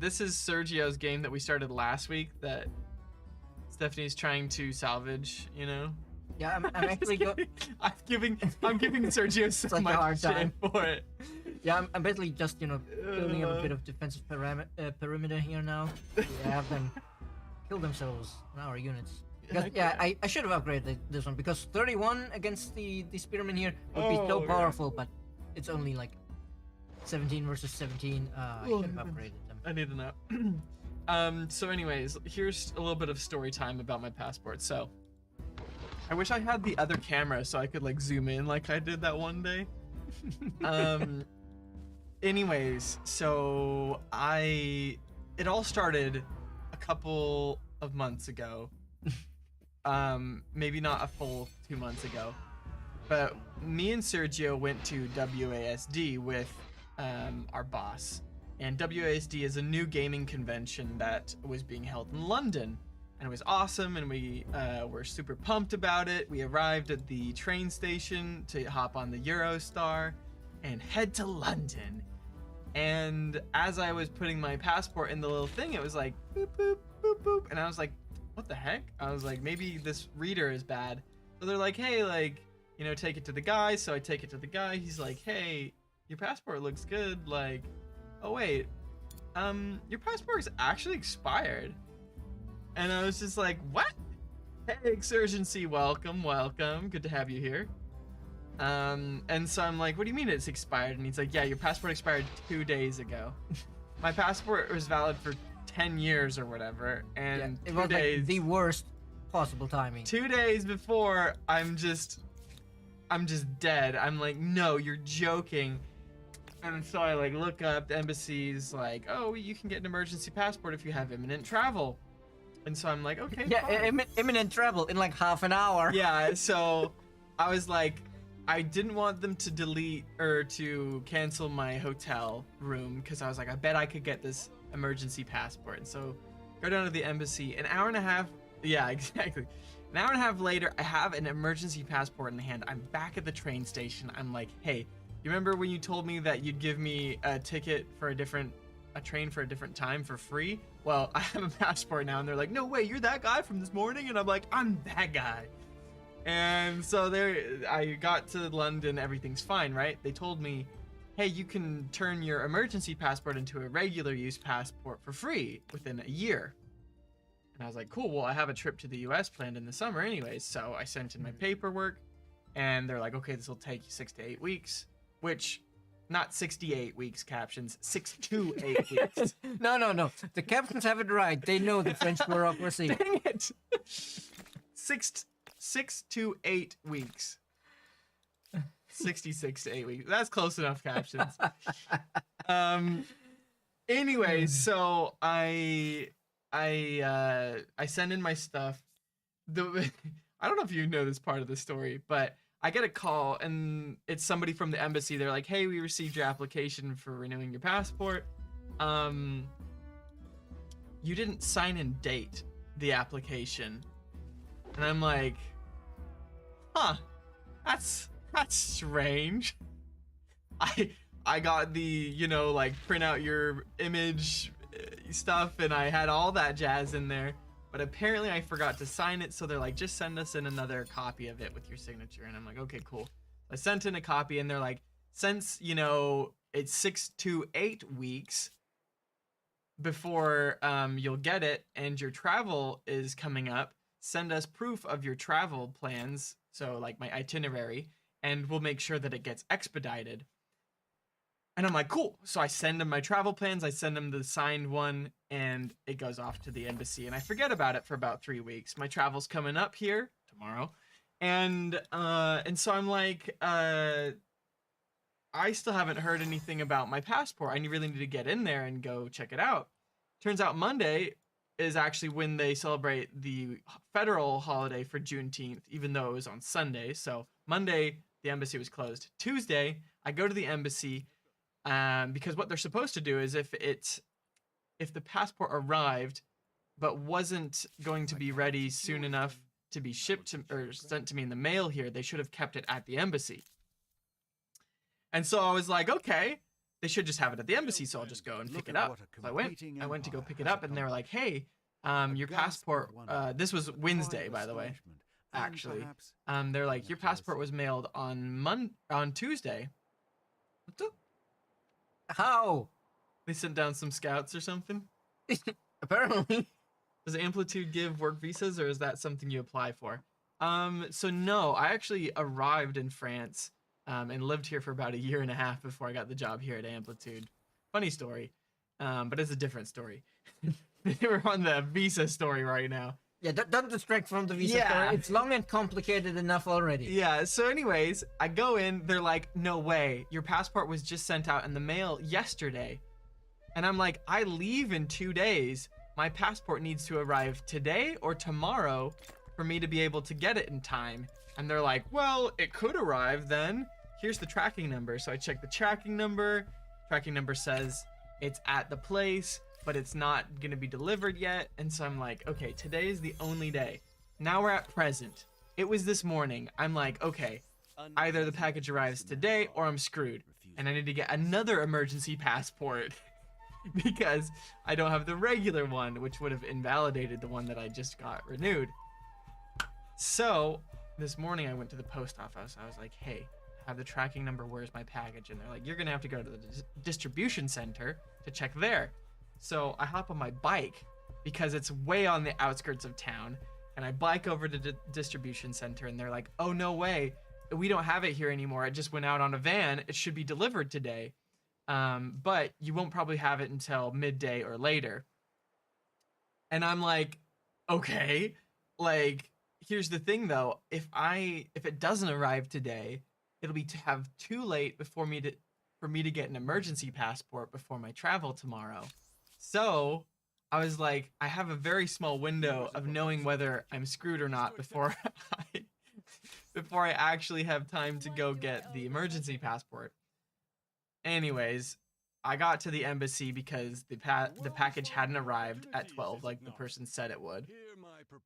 This is Sergio's game that we started last week that Stephanie's trying to salvage, Yeah, I'm actually I'm giving Sergio so like a much hard shit time. for it. Yeah, I'm basically just building up a bit of defensive perimeter here now. We have them kill themselves in our units. Because, I should have upgraded this one because 31 against the spearmen here would be so Oh, yeah. powerful, but it's only like 17 versus 17. I should have upgraded them. I need to know. So anyways, here's a little bit of story time about my passport. So I wish I had the other camera so I could like zoom in like I did that one day. Anyways, so it all started a couple of months ago. Maybe not a full 2 months ago, but me and Sergio went to WASD with our boss, and WASD is a new gaming convention that was being held in London, and it was awesome, and we were super pumped about it. We arrived at the train station to hop on the Eurostar and head to London, and as I was putting my passport in the little thing, it was like boop boop boop boop, and I was like, what the heck? I was like, maybe this reader is bad. So they're like, hey, like, take it to the guy. So I take it to the guy. He's like, hey, your passport looks good. Like, oh wait, your passport is actually expired. And I was just like, what? Hey, Exurgency, welcome. Good to have you here. And so I'm like, what do you mean it's expired? And he's like, yeah, your passport expired 2 days ago. My passport was valid for 10 years or whatever, and It 2 was days, like the worst possible timing. 2 days before, I'm just dead. I'm like, no, you're joking. And so I like look up, the embassy's like, oh, you can get an emergency passport if you have imminent travel. And so I'm like, okay, Yeah, fine. imminent travel in like half an hour. Yeah, so I was like, I didn't want them to delete or to cancel my hotel room because I was like, I bet I could get this emergency passport. And so go down to the embassy. An hour and a half. Yeah, exactly. An hour and a half later, I have an emergency passport in hand. I'm back at the train station. I'm like, hey, you remember when you told me that you'd give me a ticket for a train for a different time for free? Well, I have a passport now. And they're like, no way, you're that guy from this morning? And I'm like, I'm that guy. And so I got to London, everything's fine, right? They told me, hey, you can turn your emergency passport into a regular use passport for free within a year. And I was like, cool, well, I have a trip to the US planned in the summer anyways. So I sent in my paperwork, and they're like, okay, this will take you 6 to 8 weeks, which, not 68 weeks captions, 6 to 8 weeks. No. The captains have it right. They know the French bureaucracy. Dang it. 6 to 8 weeks. 66 to 8 weeks. That's close enough captions. Anyways, so I send in my stuff. I don't know if you know this part of the story, but I get a call and it's somebody from the embassy. They're like, "Hey, we received your application for renewing your passport. You didn't sign and date the application." And I'm like, "Huh. That's strange." I got the, like print out your image stuff, and I had all that jazz in there, but apparently I forgot to sign it. So they're like, just send us in another copy of it with your signature. And I'm like, okay, cool. I sent in a copy, and they're like, since it's 6 to 8 weeks before you'll get it, and your travel is coming up, send us proof of your travel plans, so like my itinerary, and we'll make sure that it gets expedited. And I'm like, cool. So I send them my travel plans. I send them the signed one, and it goes off to the embassy. And I forget about it for about 3 weeks. My travel's coming up here tomorrow, and so I'm like, I still haven't heard anything about my passport. I really need to get in there and go check it out. Turns out Monday is actually when they celebrate the federal holiday for Juneteenth, even though it was on Sunday. So Monday, the embassy was closed. Tuesday, I go to the embassy. Because what they're supposed to do is if the passport arrived but wasn't going to be ready soon enough to be shipped to or sent to me in the mail here, they should have kept it at the embassy. And so I was like, okay, they should just have it at the embassy, so I'll just go and pick it up. So I went to go pick it up, and they were like, hey, your passport, this was Wednesday, by the way, actually. They're like, your passport was mailed on Tuesday. What the? How? They sent down some scouts or something? Apparently. Does Amplitude give work visas, or is that something you apply for? So no, I actually arrived in France and lived here for about 1.5 years before I got the job here at Amplitude. Funny story, but it's a different story. We're on the visa story right now. Yeah, don't distract from the visa story. It's long and complicated enough already. Yeah, so anyways, I go in, they're like, no way, your passport was just sent out in the mail yesterday. And I'm like, I leave in 2 days. My passport needs to arrive today or tomorrow for me to be able to get it in time. And they're like, well, it could arrive then. Here's the tracking number. So I check the tracking number. Tracking number says it's at the place, but it's not gonna be delivered yet. And so I'm like, okay, today is the only day. Now we're at present. It was this morning. I'm like, okay, either the package arrives today or I'm screwed. And I need to get another emergency passport because I don't have the regular one, which would have invalidated the one that I just got renewed. So this morning I went to the post office. I was like, hey, I have the tracking number. Where's my package? And they're like, you're gonna have to go to the distribution center to check there. So I hop on my bike because it's way on the outskirts of town, and I bike over to the distribution center, and they're like, oh, no way. We don't have it here anymore. It just went out on a van. It should be delivered today. But you won't probably have it until midday or later. And I'm like, okay, like, here's the thing though. If it doesn't arrive today, it'll be too late for me to get an emergency passport before my travel tomorrow. So I was like, I have a very small window of knowing whether I'm screwed or not before I actually have time to go get the emergency passport. Anyways, I got to the embassy because the package hadn't arrived at 12 like the person said it would.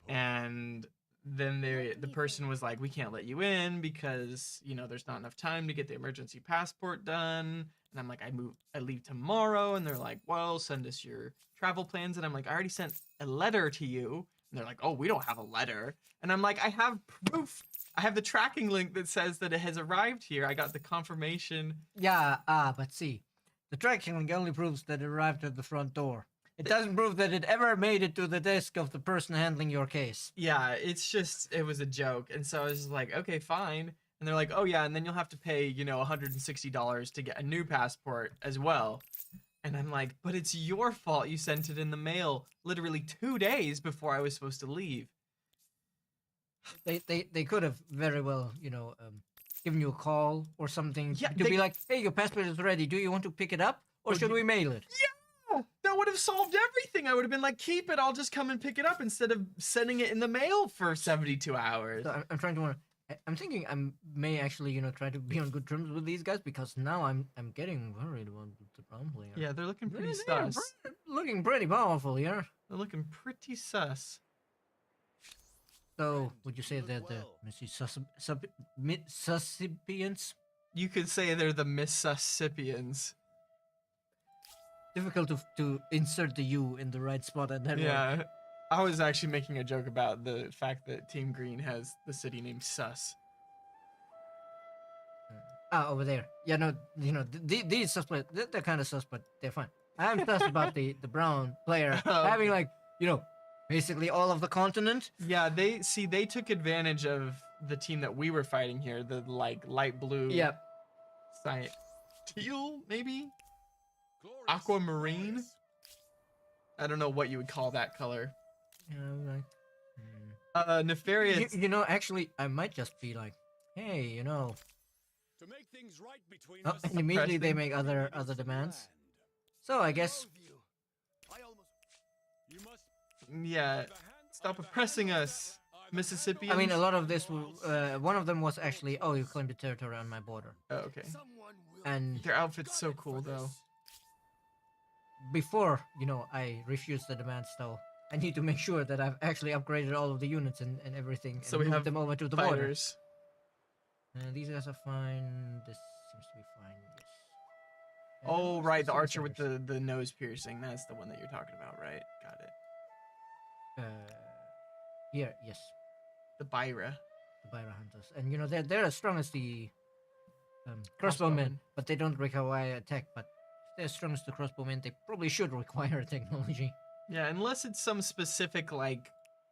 And then the person was like, we can't let you in because, there's not enough time to get the emergency passport done. And I'm like, I leave tomorrow. And they're like, well, send us your travel plans. And I'm like, I already sent a letter to you. And they're like, oh, we don't have a letter. And I'm like, I have proof. I have the tracking link that says that it has arrived here. I got the confirmation. Yeah, but see, the tracking link only proves that it arrived at the front door. It doesn't prove that it ever made it to the desk of the person handling your case. Yeah, it's just, it was a joke. And so I was just like, okay, fine. And they're like, oh yeah, and then you'll have to pay, you know, $160 to get a new passport as well. And I'm like, but it's your fault you sent it in the mail literally 2 days before I was supposed to leave. They could have very well, given you a call or something Yeah, to be like, hey, your passport is ready. Do you want to pick it up or should we mail it? Yeah, that would have solved everything. I would have been like, keep it, I'll just come and pick it up instead of sending it in the mail for 72 hours. So I'm trying to. I'm thinking I may actually, try to be on good terms with these guys because now I'm getting worried about the brown player. Yeah, they're looking pretty They're sus. looking pretty powerful here. They're looking pretty sus. So, Friend, would you say you look that the well. Mississippians You could say they're the Mississippians. difficult to insert the U in the right spot at that. Yeah. I was actually making a joke about the fact that Team Green has the city named Sus. Over there. Yeah, no, these suspects, they're kind of sus, but they're fine. I'm sus about the brown player Oh, having basically all of the continent. Yeah, they took advantage of the team that we were fighting here, the light blue. Yeah. Teal, maybe? Glorious, Aquamarine? glorious. I don't know what you would call that color. Yeah, I'm like, Nefarious. actually, I might just be like, hey, To make things right between Oh, us, and immediately they Suppressing. make other demands. So I guess you must Yeah, have a hand stop on the oppressing hand us, I'm a hand Mississippians. I mean a lot of this. One of them was actually, oh, you claimed the territory on my border, Oh, okay. and Their outfit's so cool, though. before I refused the demands though. I need to make sure that I've actually upgraded all of the units and everything, So and we moved have them over to the border. Fighters. These guys are fine. This seems to be fine. Yes. Oh, where's right, the Silver archer with Fighters? the nose piercing. That's the one that you're talking about, right? Got it. Here, yes, The Byra. the Byra hunters, and they're as strong as the crossbowmen, Crossbowmen. but they don't require attack. But if they're as strong as the crossbowmen, they probably should require technology. Yeah, unless it's some specific,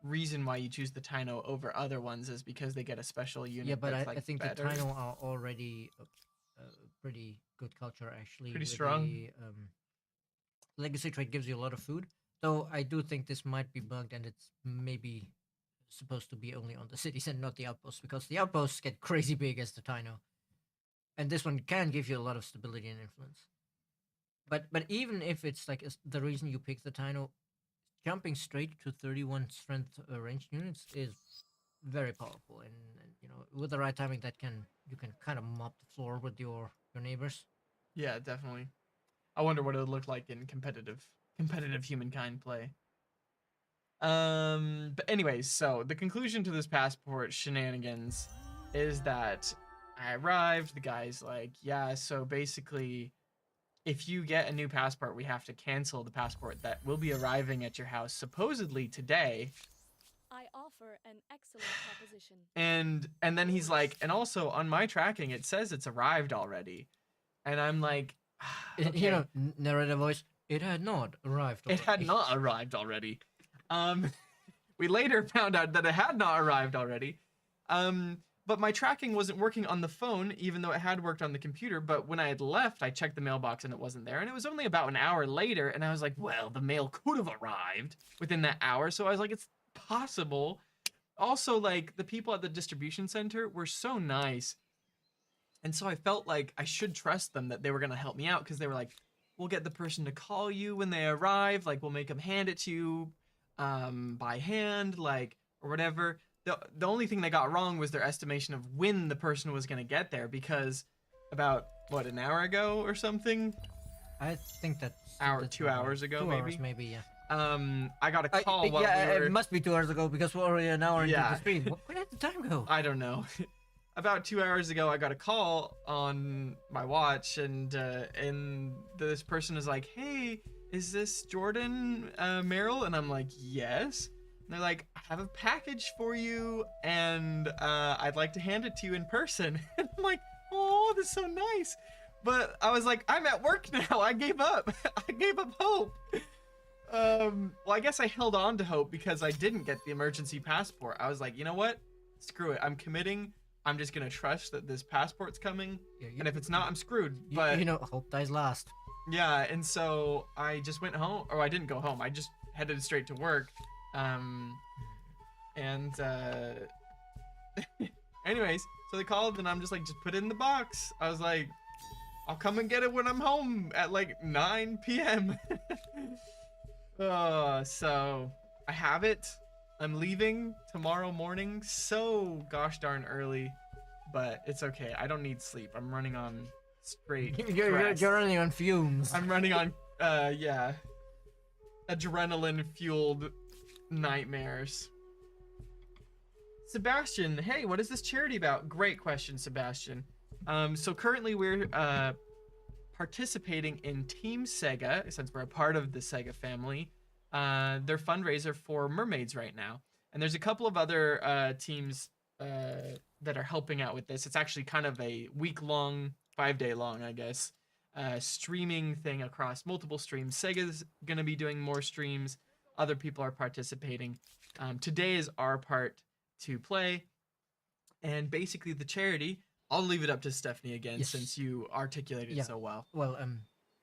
reason why you choose the Taino over other ones is because they get a special unit. Yeah, but that's, I think better. the Taino are already a pretty good culture actually. Pretty with strong. The, legacy trait gives you a lot of food, though I do think this might be bugged and it's maybe supposed to be only on the cities and not the outposts because the outposts get crazy big as the Taino, and this one can give you a lot of stability and influence. But even if it's the reason you pick the Taino, jumping straight to 31 strength ranged units is very powerful, and with the right timing, you can kind of mop the floor with your neighbors. Yeah, definitely. I wonder what it would look like in competitive humankind play. But anyways, so the conclusion to this passport shenanigans is that I arrived. The guy's like, yeah, so basically, if you get a new passport, we have to cancel the passport that will be arriving at your house supposedly today. I offer an excellent proposition. And then he's like, and also on my tracking, it says it's arrived already. And I'm like, okay. Narrator voice. It had not arrived. It had already." not arrived already. We later found out that it had not arrived already. But my tracking wasn't working on the phone, even though it had worked on the computer. But when I had left, I checked the mailbox and it wasn't there. And it was only about an hour later. And I was like, well, the mail could have arrived within that hour. So I was like, it's possible. Also, the people at the distribution center were so nice. And so I felt like I should trust them that they were going to help me out, because they were like, we'll get the person to call you when they arrive. We'll make them hand it to you by hand, or whatever. The only thing they got wrong was their estimation of when the person was going to get there, because about, an hour ago or something? I think that's 2 hours ago, 2 maybe? hours, maybe, yeah. I got a call while we were... it must be 2 hours ago because we're already an hour into Yeah. the stream. Where did the time go? I don't know. About 2 hours ago, I got a call on my watch, and this person is like, hey, is this Jordan Merrill? And I'm like, yes. And they're like, I have a package for you, and I'd like to hand it to you in person. And I'm like, oh, this is so nice. But I was like, I'm at work now. I gave up. I gave up hope. Well, I guess I held on to hope because I didn't get the emergency passport. I was like, you know what? Screw it. I'm committing. I'm just gonna trust that this passport's coming, Yeah, and if it's not, I'm screwed. you, But you know, hope dies last. yeah, and so I just went home, or I didn't go home. I just headed straight to work. And anyways, so they called, and I'm just like, just put it in the box. I was like, I'll come and get it when I'm home at like 9 p.m. So I have it. I'm leaving tomorrow morning, so gosh darn early, but it's okay. I don't need sleep. I'm running on straight stress. You're running on fumes. I'm running on, yeah, adrenaline fueled nightmares. Sebastian, hey, what is this charity about? Great question, Sebastian. So currently we're participating in Team Sega, since we're a part of the Sega family, their fundraiser for Mermaids right now. And there's a couple of other teams that are helping out with this. It's actually kind of a week-long, 5-day long, I guess, streaming thing across multiple streams. Sega's going to be doing more streams. Other people are participating. Today is our part to play. And basically the charity, I'll leave it up to Stephanie again, Yes. since you articulated Yeah. so well. Well,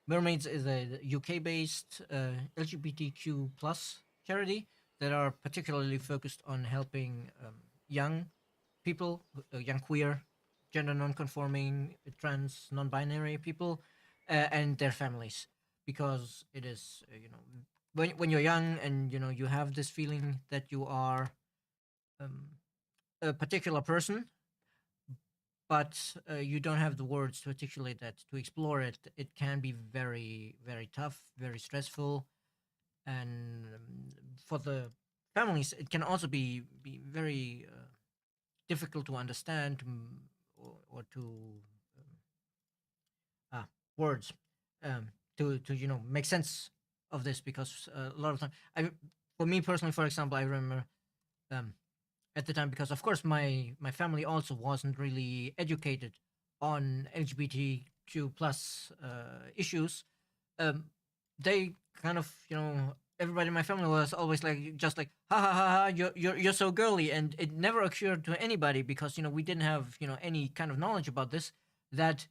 Mermaids is a UK-based LGBTQ plus charity that are particularly focused on helping young people, young queer, gender non-conforming, trans, non-binary people, and their families, because it is when you're young and you have this feeling that you are a particular person, but you don't have the words to articulate that, to explore it. It can be very, very tough, very stressful, and for the families, it can also be very difficult to understand or to words to make sense of this, because a lot of time, for me personally, for example, I remember at the time, because of course my family also wasn't really educated on LGBTQ plus issues. They kind of everybody in my family was always like, just like, ha ha ha ha, you're so girly, and it never occurred to anybody, because we didn't have any kind of knowledge about this, that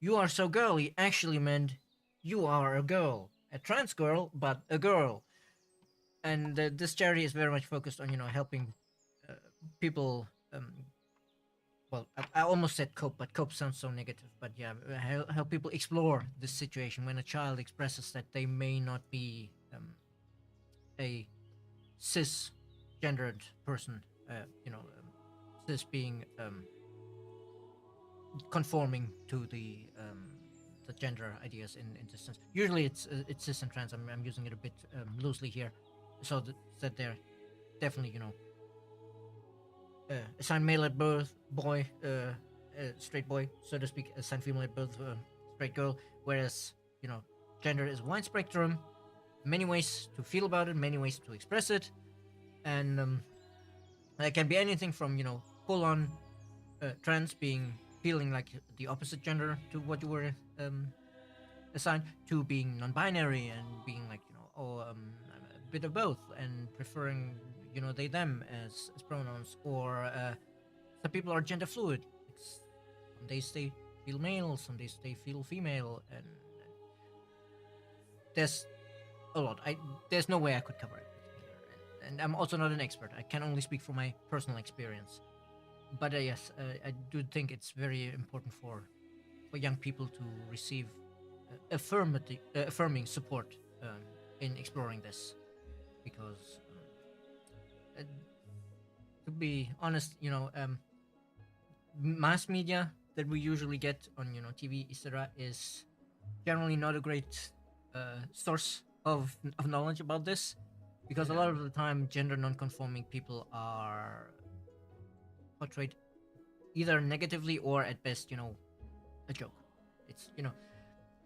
you are so girly actually meant you are a girl, a trans girl, but a girl. And this charity is very much focused on helping people. Well, I almost said cope, but cope sounds so negative. But yeah, help people explore this situation when a child expresses that they may not be a cisgendered person. Cis being conforming to the gender ideas in this sense. Usually it's cis and trans. I'm using it a bit loosely here, so that they're definitely assigned male at birth, boy, straight boy, so to speak, assigned female at birth, straight girl. Whereas gender is a wide spectrum, many ways to feel about it, many ways to express it, and it can be anything from full on trans, feeling like the opposite gender to what you were assigned, to being non-binary and being like a bit of both, and preferring they them as pronouns, or some people are gender fluid. Some days they feel male, some days they feel female, and there's a lot. There's no way I could cover it, and I'm also not an expert. I can only speak from my personal experience. But yes, I do think it's very important for young people to receive affirming support in exploring this, because to be honest, mass media that we usually get on TV, etc., is generally not a great source of knowledge about this, because a lot of the time gender non-conforming people are portrayed either negatively or at best a joke. It's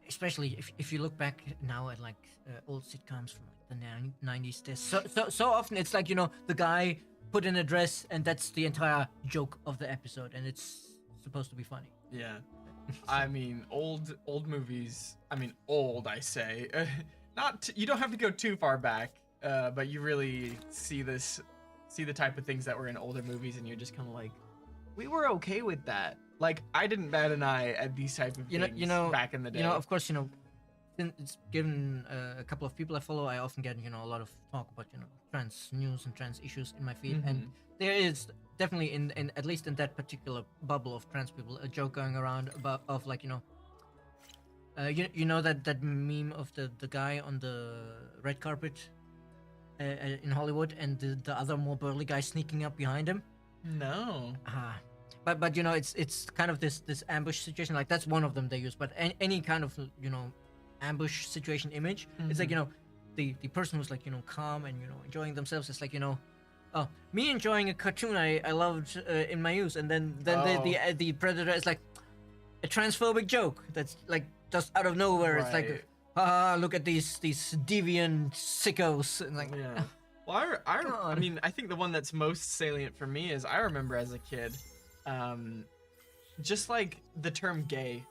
especially if you look back now at like old sitcoms from like the 90s, there's so often it's like the guy put in a dress and that's the entire joke of the episode, and it's supposed to be funny. Yeah. I mean, old movies. I mean, old, I say. you don't have to go too far back, but you really see the type of things that were in older movies, and you're just kind of like, we were okay with that. Like, I didn't bat an eye at these type of things back in the day. Of course, it's given a couple of people I follow, I often get a lot of talk about trans news and trans issues in my feed, and there is definitely in at least in that particular bubble of trans people a joke going around about of like that meme of the guy on the red carpet in Hollywood and the other more burly guy sneaking up behind him. No. But it's kind of this ambush situation, like that's one of them they use, but any kind of ambush situation image, it's like the person who's like calm and enjoying themselves. It's like oh, me enjoying a cartoon I loved in my youth, and then the predator is like a transphobic joke that's like just out of nowhere. It's like, look at these deviant sickos, and like yeah. Well, I mean, I think the one that's most salient for me is I remember as a kid, just like the term gay,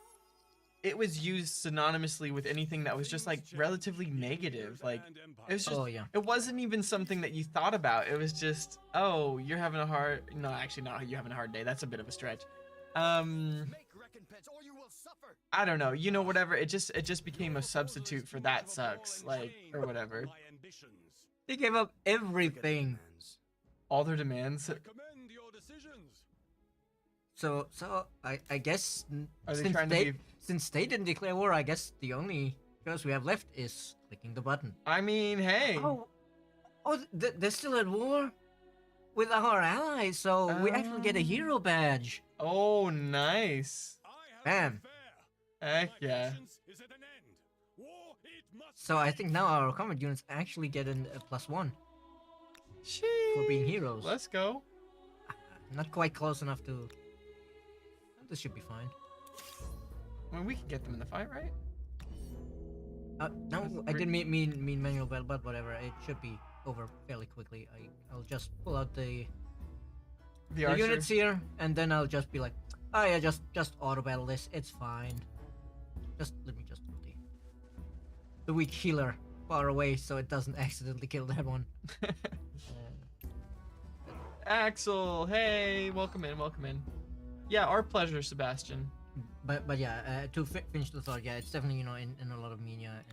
it was used synonymously with anything that was just like relatively negative. Like it was just, it wasn't even something that you thought about. It was just, oh, you're having a hard, no, actually not, you're having a hard day. That's a bit of a stretch. I don't know, whatever. It just became a substitute for that sucks, like, or whatever. They gave up everything. All their demands. So I guess Are they trying to be... since they didn't declare war, I guess the only choice we have left is clicking the button. I mean, hey. They're still at war with our allies, so we actually get a hero badge. Oh, nice. Bam. Heck yeah. So I think now our combat units actually get a +1 for being heroes. Let's go. Not quite close enough to... This should be fine. I mean, we can get them in the fight, right? No, I didn't mean manual battle, but whatever. It should be over fairly quickly. I'll just pull out the units here, and then I'll just be like, oh yeah, just auto battle this. It's fine. Let me just put the weak healer far away so it doesn't accidentally kill that one. Axel, hey, welcome in. Yeah, our pleasure, Sebastian. But yeah, to finish the thought, yeah, it's definitely in a lot of media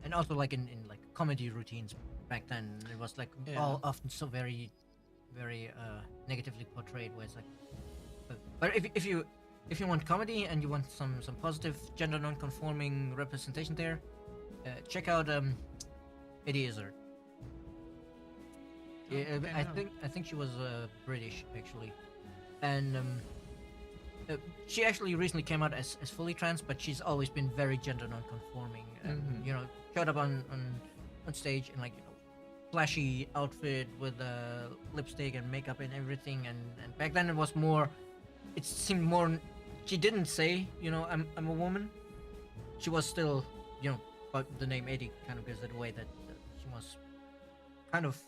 and also like in like comedy routines back then, it was like all often so very very negatively portrayed, where it's like, but if you want comedy and you want some positive gender non-conforming representation there, check out Eddie Izzard. Yeah, I think she was British actually, and she actually recently came out as fully trans, but she's always been very gender non-conforming. Showed up on stage in like flashy outfit with lipstick and makeup and everything, and back then it seemed more. She didn't say I'm a woman. She was still but the name Eddie kind of gives it away that she was kind of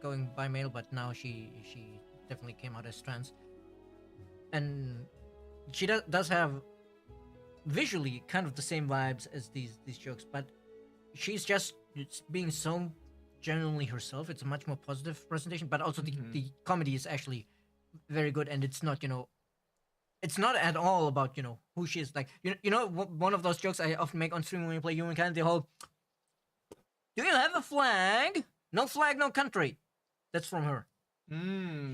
going by male, but now she definitely came out as trans, and she does have visually kind of the same vibes as these jokes, but she's just being so genuinely herself. It's a much more positive presentation, but also the comedy is actually very good, and it's not it's not at all about who she is. Like one of those jokes I often make on stream when we play Humankind, the whole, do you have a flag? No flag, no country. That's from her.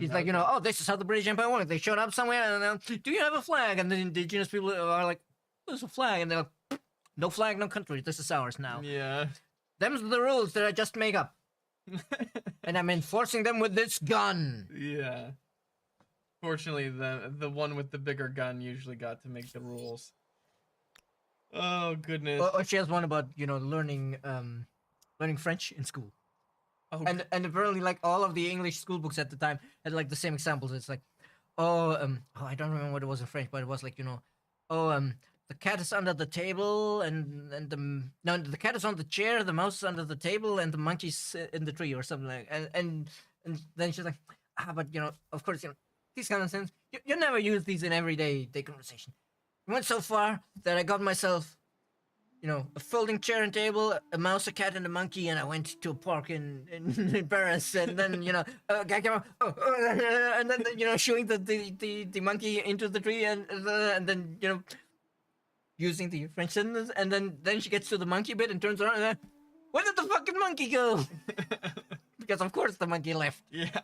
She's like, oh, this is how the British Empire worked. They showed up somewhere and do you have a flag? And the indigenous people are like, there's a flag. And they're like, no flag, no country. This is ours now. Yeah. Them's the rules that I just make up. And I'm enforcing them with this gun. Yeah. Fortunately, the one with the bigger gun usually got to make the rules. Oh, goodness. Or she has one about, learning French in school. Oh, and apparently, like, all of the English school books at the time had like the same examples. It's like, I don't remember what it was in French, but it was like, the cat is under the table, and the cat is on the chair, the mouse is under the table, and the monkey's in the tree or something like. And then she's like, but of course, these kind of things you never use these in everyday conversation. It went so far that I got myself a folding chair and table, a mouse, a cat, and a monkey, and I went to a park in Paris, and then guy came up, and then shooing the monkey into the tree, and then using the French sentence, and then she gets to the monkey bit and turns around, and then, where did the fucking monkey go? Because of course the monkey left. Yeah.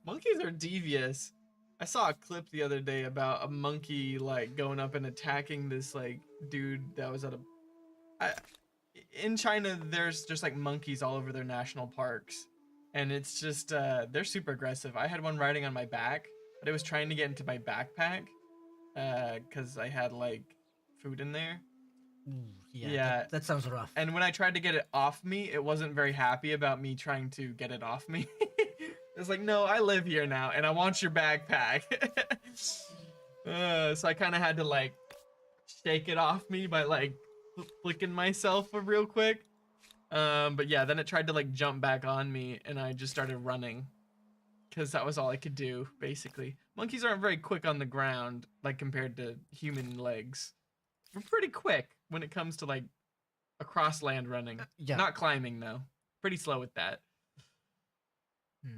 Monkeys are devious. I saw a clip the other day about a monkey like going up and attacking this like dude that was at in China. There's just like monkeys all over their national parks, and it's just they're super aggressive. I had one riding on my back, but it was trying to get into my backpack because I had like food in there. Yeah. That sounds rough. And when I tried to get it off me, it wasn't very happy about me trying to get it off me. It's like, no, I live here now, and I want your backpack. So I kind of had to like shake it off me by like flicking myself real quick. But yeah, then it tried to like jump back on me, and I just started running because that was all I could do, basically. Monkeys aren't very quick on the ground, like compared to human legs. We're pretty quick when it comes to like across land running. Yeah. Not climbing though. Pretty slow with that.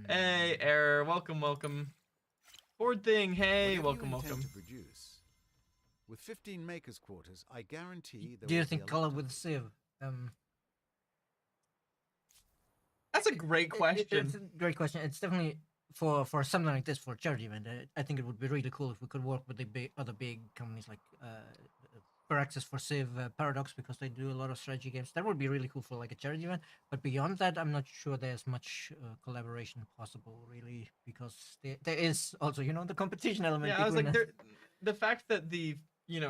Hey, Error, welcome. Board thing, hey, Whatever you welcome. intend to produce, with 15 makers' quarters, I guarantee there Do you will be think a color lot with of- Civ? That's a great question. It's a great question. It's definitely for something like this, for a charity event. I think it would be really cool if we could work with the other big companies like Firaxis for Civ, Paradox, because they do a lot of strategy games. That would be really cool for like a charity event. But beyond that, I'm not sure there's much collaboration possible, really, because there is also the competition element. Yeah, I was between like, us. the fact that the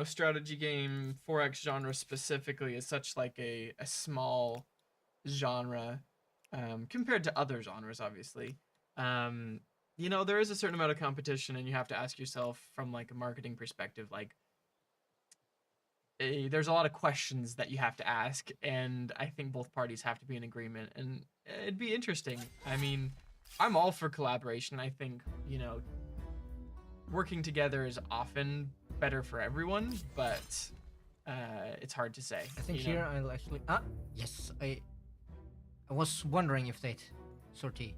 strategy game 4X genre specifically is such like a small genre compared to other genres, obviously. There is a certain amount of competition, and you have to ask yourself from like a marketing perspective, like there's a lot of questions that you have to ask, and I think both parties have to be in agreement, and it'd be interesting. I mean, I'm all for collaboration. I think working together is often better for everyone, but it's hard to say. I think here I'll actually yes, I was wondering if they'd sortie.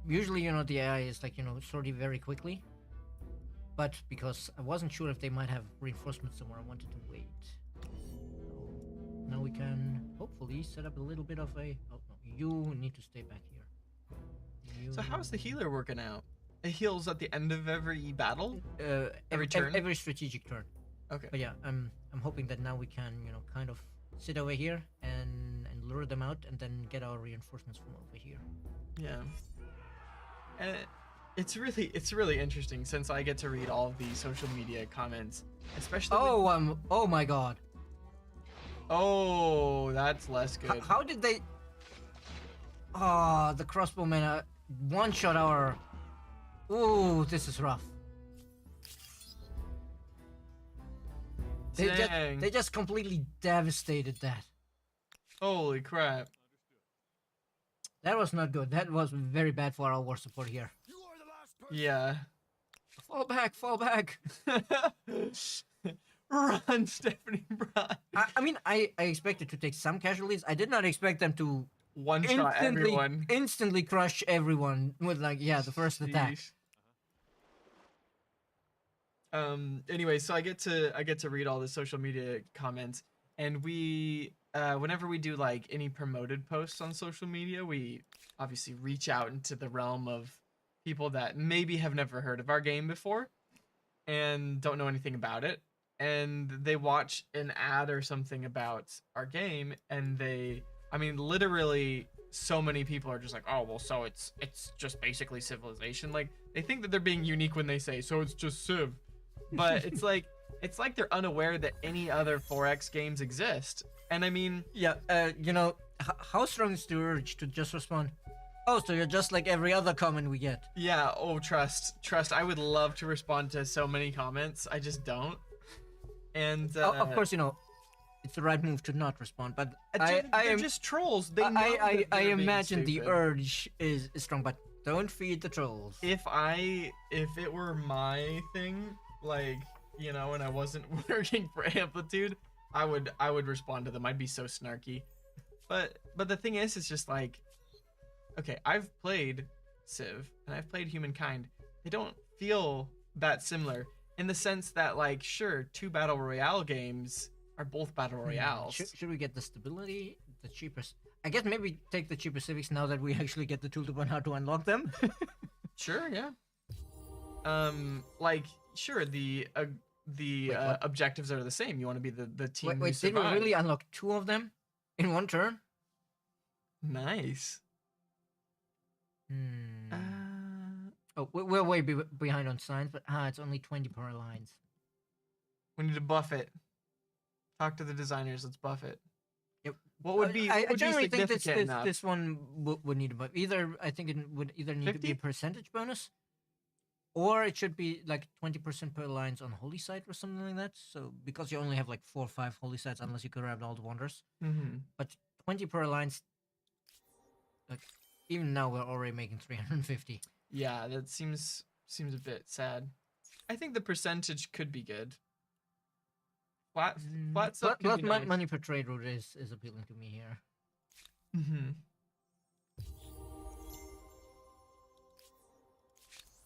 Usually, the AI is like sortie very quickly, but because I wasn't sure if they might have reinforcements somewhere, I wanted to wait. So now we can hopefully set up a little bit of a. Oh no, you need to stay back here. So how's the healer working out? It heals at the end of every battle. Every turn? every strategic turn. Okay. But yeah, I'm hoping that now we can kind of sit over here and lure them out, and then get our reinforcements from over here. Yeah. And it's really interesting since I get to read all of the social media comments, especially. Oh my God. Oh, that's less good. How did they? Oh, the crossbowmen one-shot our. Ooh, this is rough. Dang. They just completely devastated that. Holy crap. That was not good. That was very bad for our war support here. You are the last person. Yeah. Fall back. Run, Stephanie, run. I mean, I expected to take some casualties. I did not expect them to One shot everyone. instantly crush everyone with the first attack. Sheesh. Anyway, so I get to read all the social media comments, and we whenever we do like any promoted posts on social media, we obviously reach out into the realm of people that maybe have never heard of our game before and don't know anything about it, and they watch an ad or something about our game, and literally so many people are just like, oh well, so it's just basically Civilization. Like, they think that they're being unique when they say so it's just Civ, but it's like they're unaware that any other 4X games exist. And I mean, Yeah, how strong is the urge to just respond? Oh, so you're just like every other comment we get. yeah, oh, trust, I would love to respond to so many comments. I just don't. And Of course, it's the right move to not respond. But they're I just trolls. They know I that they're being imagine the stupid. urge is strong, but don't feed the trolls. If it were my thing, like, and I wasn't working for Amplitude, I would respond to them. I'd be so snarky. But the thing is, it's just like, okay, I've played Civ and I've played Humankind. They don't feel that similar in the sense that, like, sure, 2 battle royale games are both battle royales. Should we get the stability, the cheapest? I guess maybe take the cheaper civics now that we actually get the tool to on how to unlock them. Sure, yeah. Like, sure, the what? objectives are the same. You want to be the team who Wait, did we survives. really unlock 2 of them in one turn? Nice. Oh, we're way behind on signs, but it's only 20 per lines. We need to buff it. Talk to the designers. Let's buff it. Yep. What would be? I What would be generally think significant enough? this one would need a buff. I think it would either need to be 50? a percentage bonus, or it should be like 20% per lines on holy site or something like that. So because you only have like 4 or 5 holy sites, unless you grab all the wonders, Mm-hmm. but 20 per lines. Like even now we're already making 350. Yeah, that seems a bit sad. I think the percentage could be good. Flat stuff Plus could be nice. money per trade route is appealing to me here. Mm-hmm.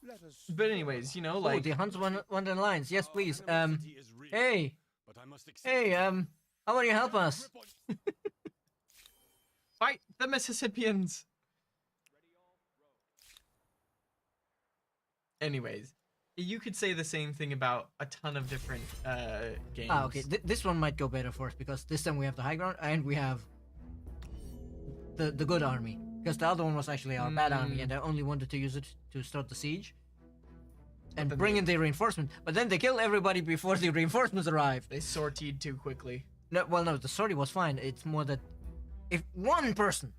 Let us But anyways, you know, Oh, like, the Hunts Wonder Lines. Yes, please. animosity is real, Hey, but I must accept hey, how about you help us? Rip on- fight the Mississippians. Anyways, you could say the same thing about a ton of different games. Okay. This one might go better for us because this time we have the high ground and we have the good army. Because the other one was actually our bad army, and I only wanted to use it to start the siege and then bring in the reinforcement. But then they kill everybody before the reinforcements arrive. They sortied too quickly. No, well, no, the sortie was fine. It's more that if one person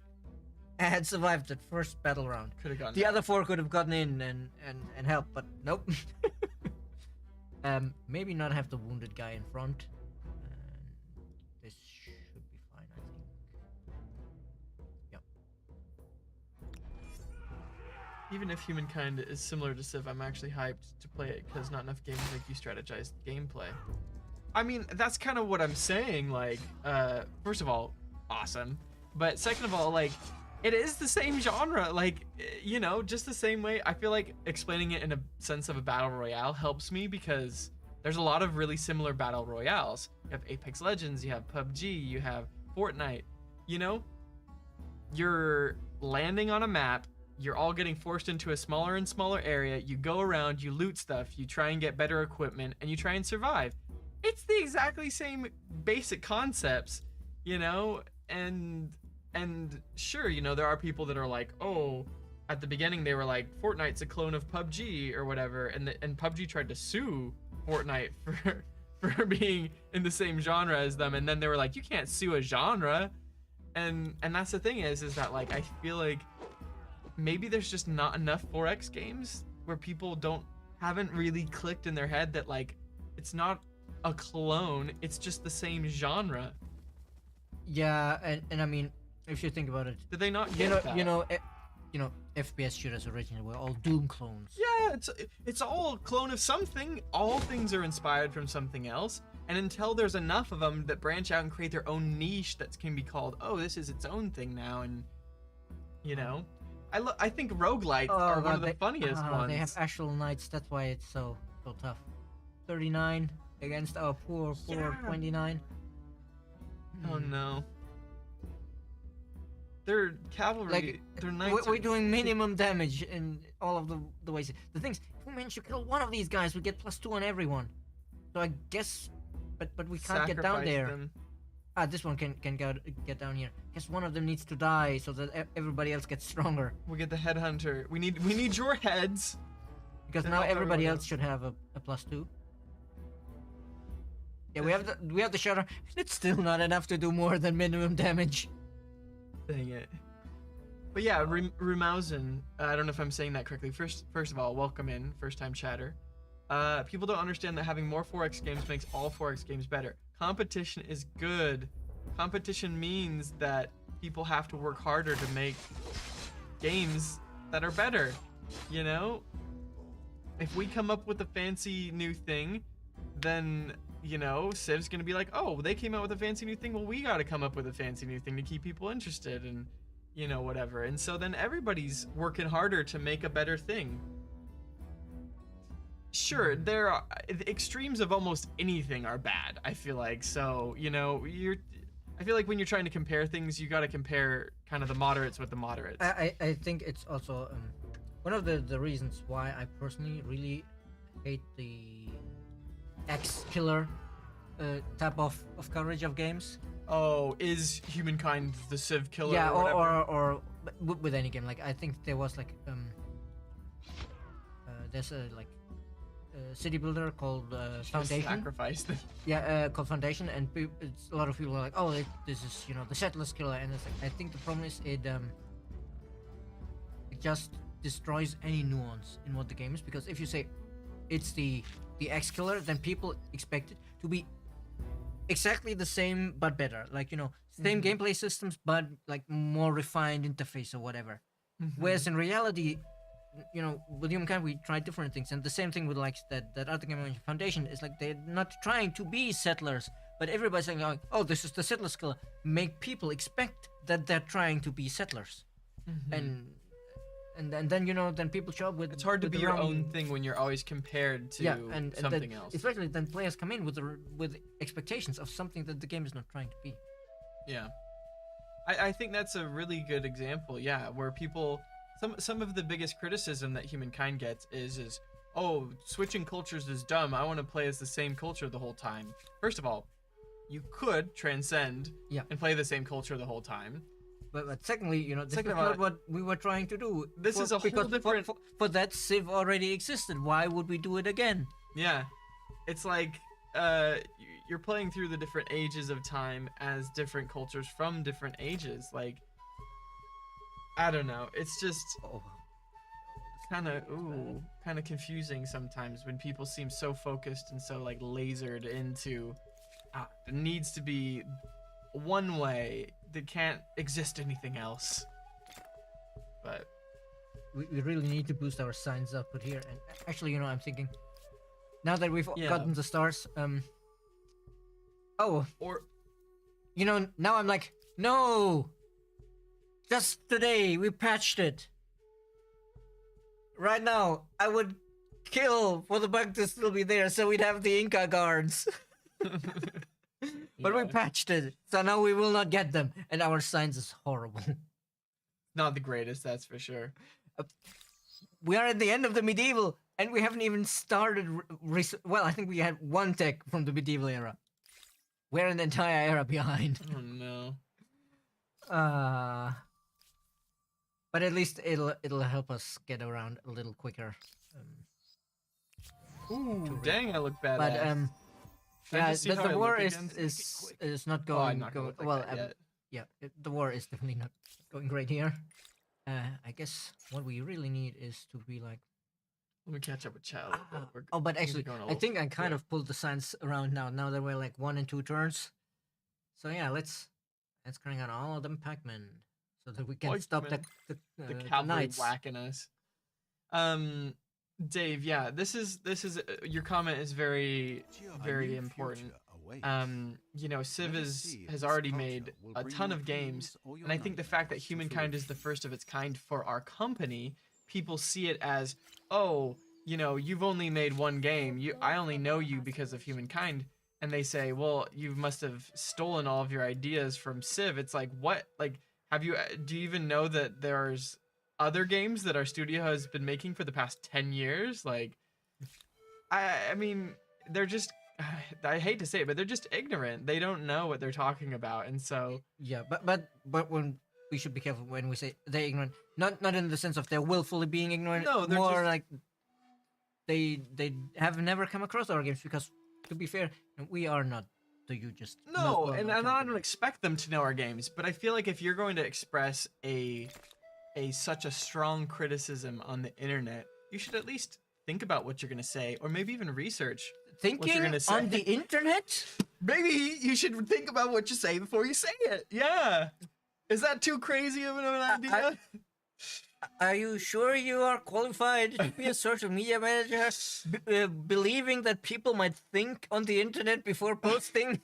had survived that first battle round, Could have gone. the other 4 could have gotten in and helped, but nope. Maybe not have the wounded guy in front. This should be fine, I think. Yep. Even if Humankind is similar to Civ, I'm actually hyped to play it because not enough games make you strategize gameplay. I mean, that's kind of what I'm saying. Like, first of all, awesome. But second of all, like, it is the same genre. Like, you know, just the same way. I feel like explaining it in a sense of a battle royale helps me because there's a lot of really similar battle royales. You have Apex Legends, you have PUBG, you have Fortnite. You know, you're landing on a map. You're all getting forced into a smaller and smaller area. You go around, you loot stuff, you try and get better equipment, and you try and survive. It's the exactly same basic concepts, you know, and sure, you know, there are people that are like, oh, at the beginning they were like, Fortnite's a clone of PUBG or whatever, and PUBG tried to sue Fortnite for being in the same genre as them, and then they were like, you can't sue a genre, and that's the thing is that, like, I feel like maybe there's just not enough 4X games where people haven't really clicked in their head that, like, it's not a clone, it's just the same genre. Yeah, and I mean, if you think about it, Did they not get that? you know, FPS shooters originally were all Doom clones. Yeah, it's all a clone of something. All things are inspired from something else, and until there's enough of them that branch out and create their own niche that can be called, oh, this is its own thing now, and you know, I think roguelites are one of the funniest ones. They have actual knights. That's why it's so tough. 39 against our poor Yeah. 29. Oh no. They're cavalry. Like, they're knights. we're doing minimum damage in all of the ways. The things, if we manage to kill one of these guys, we get +2 on everyone. So I guess, but we can't get down Sacrifice there. them. This one can get down here. Guess one of them needs to die so that everybody else gets stronger. We get the headhunter. We need your heads. Because Then now help everybody everyone else should have a +2. Yeah, we have the shutter. It's still not enough to do more than minimum damage. Dang it. But yeah, Rumausen, I don't know if I'm saying that correctly. First of all, welcome in, first time chatter. People don't understand that having more 4X games makes all 4X games better. Competition is good. Competition means that people have to work harder to make games that are better. You know? If we come up with a fancy new thing, then you know, Civ's gonna be like, oh, they came out with a fancy new thing. Well, we got to come up with a fancy new thing to keep people interested, and you know, whatever. And so then everybody's working harder to make a better thing. Sure, there are the extremes of almost anything are bad. I feel like so. You know, I feel like when you're trying to compare things, you got to compare kind of the moderates with the moderates. I think it's also one of the reasons why I personally really hate the X killer type of coverage of games. Oh, is humankind the Civ killer? Yeah, or, whatever? or with any game. Like I think there was like there's a like city builder called Just Foundation. sacrifice them. Yeah, called Foundation, and it's, a lot of people are like, oh, this is the settlers killer, and it's like, I think the problem is it just destroys any nuance in what the game is, because if you say it's the X killer, then people expect it to be exactly the same but better, like same gameplay systems but like more refined interface or whatever. Whereas in reality, with Humankind we tried different things, and the same thing with like that other game Foundation is like they're not trying to be settlers, but everybody's saying like, oh, this is the settlers killer, make people expect that they're trying to be settlers. And then then people show up with It's hard to with be the your wrong- own thing when you're always compared to and something then, else. especially then players come in with expectations of something that the game is not trying to be. Yeah, I think that's a really good example. Yeah, where people some of the biggest criticism that Humankind gets is oh, switching cultures is dumb. I want to play as the same culture the whole time. First of all, you could transcend and play the same culture the whole time. But secondly, this Second is of all, not what we were trying to do. This is a whole because different. for that Civ already existed. Why would we do it again? Yeah, it's like you're playing through the different ages of time as different cultures from different ages. Like, I don't know. It's just kind of confusing sometimes when people seem so focused and so like lasered into it needs to be one way. That can't exist anything else. But we really need to boost our signs output here. And actually, I'm thinking now that we've gotten the stars, now I'm like, no, just today we patched it. Right now, I would kill for the bug to still be there, so we'd have the Inca guards. But we patched it, so now we will not get them, and our science is horrible. not the greatest, that's for sure. We are at the end of the medieval, and we haven't even started. Well, I think we had one tech from the medieval era. We're an entire era behind. Oh no. But at least it'll help us get around a little quicker. Ooh, dang! I look badass. But Can I just see how I the war look is again? is not Oh, I'm going. not gonna look like well, that yet. the war is definitely not going great here. I guess what we really need is to be like. Let me catch up with chat. A little bit. But actually, going a I little think I kind quick. of pulled the signs around now. Now that we're like 1 and 2 turns. So yeah, let's crank out all of them Pac-Man so that we can stop Pac-Man. the The cavalry knights. whacking us. Dave, yeah, this is your comment is very important. Civ has already made a ton of games, and I think the fact that Humankind is the first of its kind for our company, people see it as, oh, you've only made one game. I only know you because of Humankind, and they say, well, you must have stolen all of your ideas from Civ. It's like, what? Like, do you even know that there's other games that our studio has been making for the past 10 years? Like, I mean, they're just, I hate to say it, but they're just ignorant. They don't know what they're talking about. And so, Yeah, but when we should be careful when we say they're ignorant, not in the sense of they're willfully being ignorant. No, they're more just- like they have never come across our games, because to be fair, we are not the hugest. no, well-known and I company. don't expect them to know our games, but I feel like if you're going to express such a strong criticism on the internet, you should at least think about what you're going to say, or maybe even research what you're Thinking going to say. on the internet. Maybe you should think about what you say before you say it. Yeah. Is that too crazy of an idea? Are you sure you are qualified to be a social media manager? Believing that people might think on the internet before posting?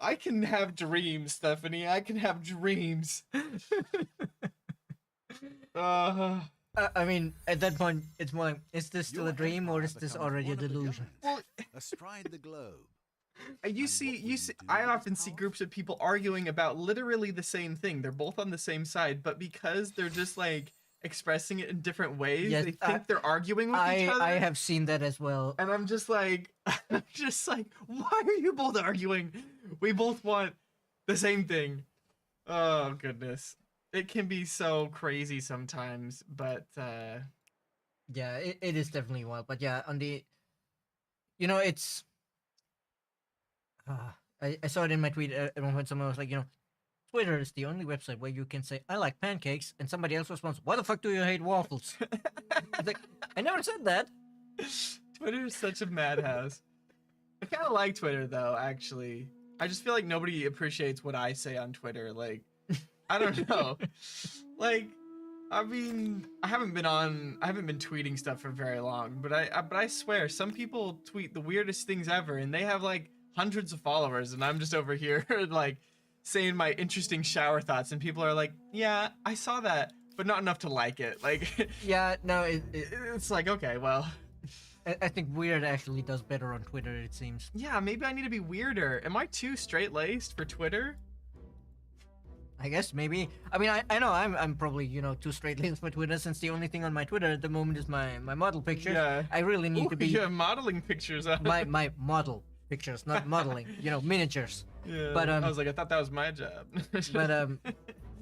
I can have dreams, Stephanie. I can have dreams. uh, I mean, at that point, it's more like, is this still Your a dream or empire is this becomes already a one of the delusion? giants, astride the globe. you And see, what will you you see. do I with often its see power? groups of people arguing about literally the same thing. They're both on the same side, but because they're just like expressing it in different ways, Yes, they think they're arguing with each other. I have seen that as well. And I'm just like, why are you both arguing? We both want the same thing. Oh goodness, it can be so crazy sometimes, but Yeah, it is definitely wild. But yeah, on the, you know, it's. I saw it in my tweet at one point. Someone was like, Twitter is the only website where you can say I like pancakes, and somebody else responds, "Why the fuck do you hate waffles?" It's like, I never said that. Twitter is such a madhouse. I kind of like Twitter though, actually. I just feel like nobody appreciates what I say on Twitter. Like, I don't know. Like, I mean, I haven't been tweeting stuff for very long, but I swear some people tweet the weirdest things ever, and they have like hundreds of followers, and I'm just over here like saying my interesting shower thoughts, and people are like, "Yeah, I saw that, but not enough to like it." Like, Yeah, no, it's like, okay, well, I think weird actually does better on Twitter. It seems. yeah, maybe I need to be weirder. Am I too straight-laced for Twitter? I guess maybe. I mean, I know I'm probably too straight-laced for Twitter, since the only thing on my Twitter at the moment is my model pictures. Yeah. I really need Ooh, to be yeah, modeling pictures. my model pictures, not modeling. Miniatures. Yeah. But, I was like, I thought that was my job. But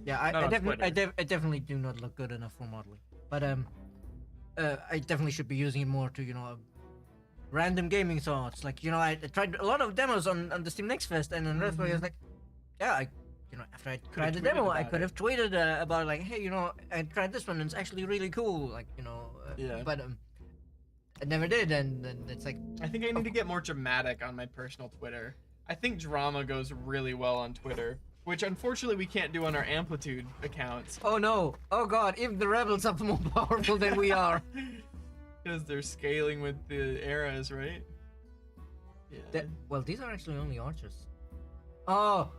yeah, Not on Twitter. I definitely do not look good enough for modeling. But I definitely should be using it more to random gaming thoughts. Like I tried a lot of demos on the Steam Next Fest, and then Raspberry was like, yeah, after I tried the tweeted demo, I about could it. have tweeted about like, hey, I tried this one and it's actually really cool. Like Yeah. But I never did, and it's like, I think I need to get more dramatic on my personal Twitter. I think drama goes really well on Twitter, which unfortunately we can't do on our Amplitude accounts. oh no, oh god, even the rebels are more powerful than we are. Because they're scaling with the eras, right? Yeah. Well, these are actually only archers. Oh,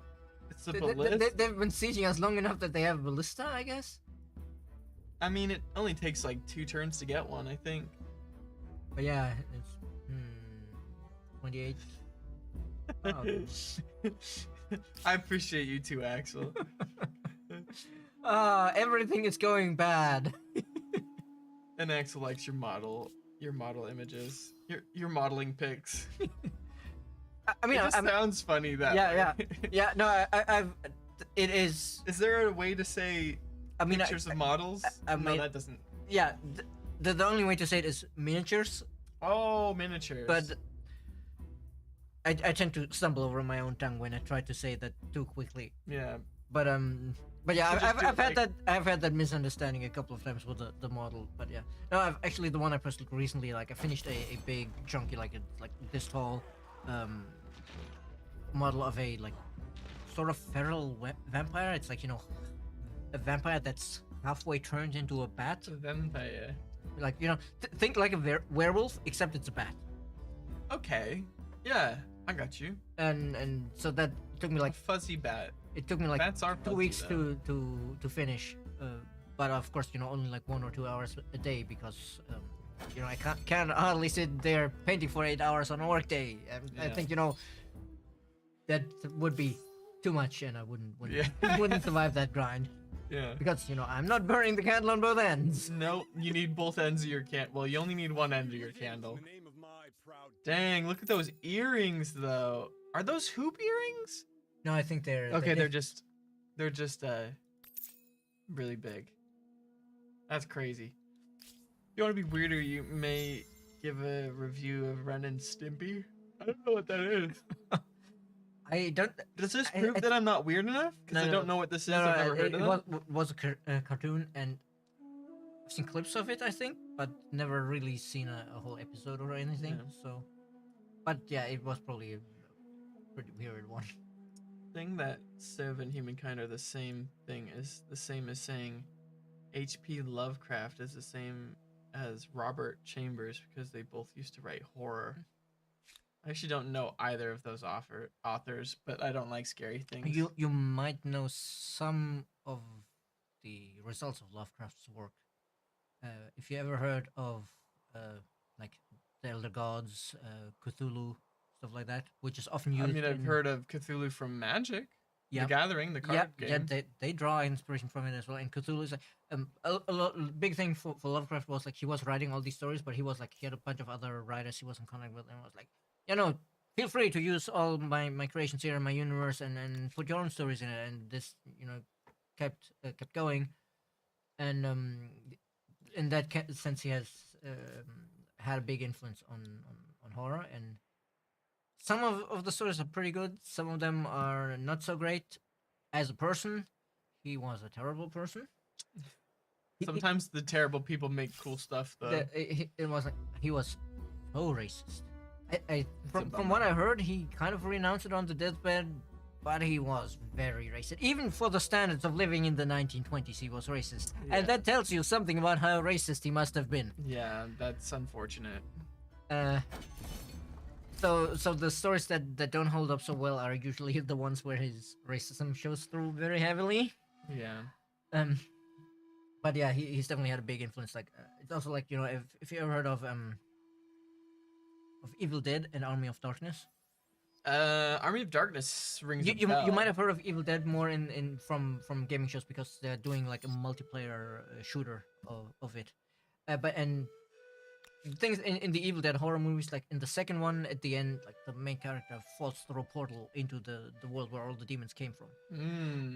It's a they've ballista. been sieging us long enough that they have ballista, I guess. I mean, it only takes like 2 turns to get one, I think. But yeah, it's 28. Oh. I appreciate you too, Axel. Everything is going bad. And Axel likes your model images, your modeling pics. I mean, It just I'm, sounds funny that yeah, way. yeah. No, I've. It is. Is there a way to say I mean, pictures of models? I No, mean- that doesn't. yeah. The only way to say it is miniatures, Oh, miniatures. but I tend to stumble over my own tongue when I try to say that too quickly. yeah, But yeah, So just do, I've had that misunderstanding a couple of times with the model. But yeah, no, I've actually the one I posted recently. Like I finished a big chunky like this tall, model of a like sort of feral vampire. It's like a vampire that's halfway turned into a bat. it's a vampire. Like think like a werewolf, except it's a bat. Okay, yeah, I got you. And so that took me Like like fuzzy bat. it took me like Bats are 2 fuzzy, weeks though. to finish. But of course, only like 1 or 2 hours a day because I can't hardly sit there painting for 8 hours on a work day. And I Yeah. think that would be too much, and I wouldn't Yeah. wouldn't survive that grind Yeah. because I'm not burning the candle on both ends. Nope, you need both ends of your Well, you only need one end of your candle. In the name of my proud Dang, look at those earrings though. Are those hoop earrings? No, I think they're Okay, they're just really big. That's crazy. If you want to be weirder, you may give a review of Ren and Stimpy. I don't know what that is. I don't. Does this I- prove I- that I'm not weird enough? Because No, I don't know what this is. No, I've never heard it of it. was a cartoon, and I've seen clips of it, I think, but never really seen a whole episode or anything. Yeah. So, but yeah, it was probably a pretty weird one. Thing that Civ and humankind are the same thing is the same as saying H.P. Lovecraft is the same as Robert Chambers because they both used to write horror. I actually don't know either of those authors, but I don't like scary things. You might know some of the results of Lovecraft's work. If you ever heard of like the Elder Gods, Cthulhu, stuff like that, which is often I used. mean, I've heard of Cthulhu from Magic, Yeah. The Gathering, the card game. Yeah, they draw inspiration from it as well. And Cthulhu is like, big thing for Lovecraft was like he was writing all these stories, but he had a bunch of other writers he was in contact with, and was like, feel free to use all my creations here in my universe and put your own stories in it. And this kept going, and in that sense he has had a big influence on horror. And some of the stories are pretty good. Some of them are not so great. As a person, he was a terrible person. Sometimes the terrible people make cool stuff, though. It was like he was so racist. From bummer. what I heard, he kind of renounced it on the deathbed, but he was very racist. Even for the standards of living in the 1920s, he was racist. Yeah. And that tells you something about how racist he must have been. Yeah, that's unfortunate. So the stories that don't hold up so well are usually the ones where his racism shows through very heavily. Yeah. But yeah, he's definitely had a big influence. Like it's also like if you ever heard of Evil Dead and Army of Darkness. Army of Darkness rings a You bell. might have heard of Evil Dead more from gaming shows because they're doing like a multiplayer shooter of it. But things in the Evil Dead horror movies, like in the second one at the end, like the main character falls through a portal into the world where all the demons came from.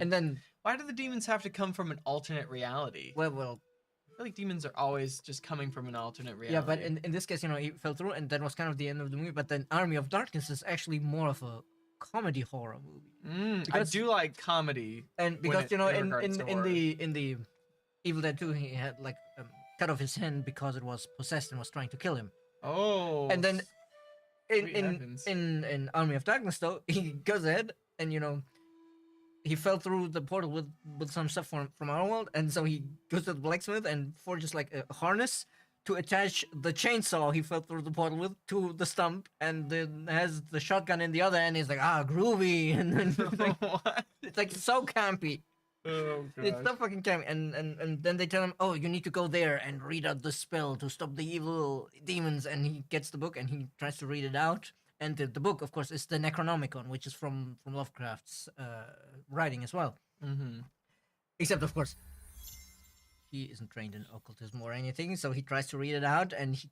And then Why do the demons have to come from an alternate reality? well I feel like demons are always just coming from an alternate reality. yeah, but in this case, he fell through, and that was kind of the end of the movie. But then Army of Darkness is actually more of a comedy horror movie. I because- do like comedy. And because in regards to in horror. the Evil Dead 2, he had like cut off his hand because it was possessed and was trying to kill him. Oh. And then sweet heavens. in Army of Darkness though, he goes ahead and he fell through the portal with some stuff from our world, and so he goes to the blacksmith and forges like a harness to attach the chainsaw he fell through the portal with to the stump, and then has the shotgun in the other end. He's like, groovy, and then What? it's like so campy. Oh It's gosh. so fucking campy. And then they tell him, oh, you need to go there and read out the spell to stop the evil demons. And he gets the book and he tries to read it out. And the book, of course, is the Necronomicon, which is from Lovecraft's writing as well. Mm-hmm. Except, of course, he isn't trained in occultism or anything, so he tries to read it out, and he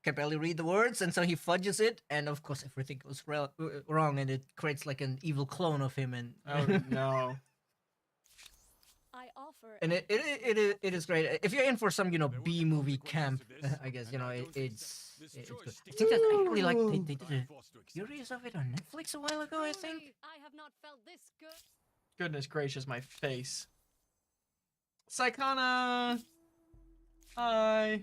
can barely read the words, and so he fudges it, and of course everything goes wrong, and it creates like an evil clone of him, and Oh no. I offer and it is great. If you're in for some B movie camp, I guess it's good. I think that's actually like they did a series of it on Netflix a while ago. I think. I have not felt this good. Goodness gracious, my face. Psychana. Hi.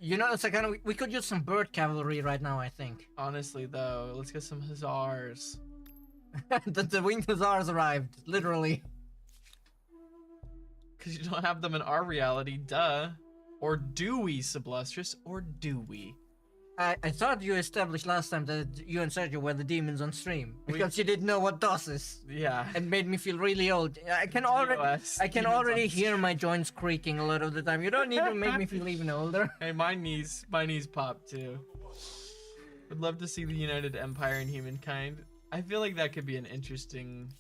It's like we could use some bird cavalry right now. I think Honestly though, let's get some hussars. the winged hussars arrived, literally. Because you don't have them in our reality, duh. Or do we, Sublustrous? Or do we? I thought you established last time that you and Sergio were the demons on stream because you didn't know what DOS is. Yeah. And made me feel really old. I can already hear my joints creaking a lot of the time. You don't need to make me feel even older. Hey, my knees pop too. Would love to see the United Empire and humankind. I feel like that could be an interesting.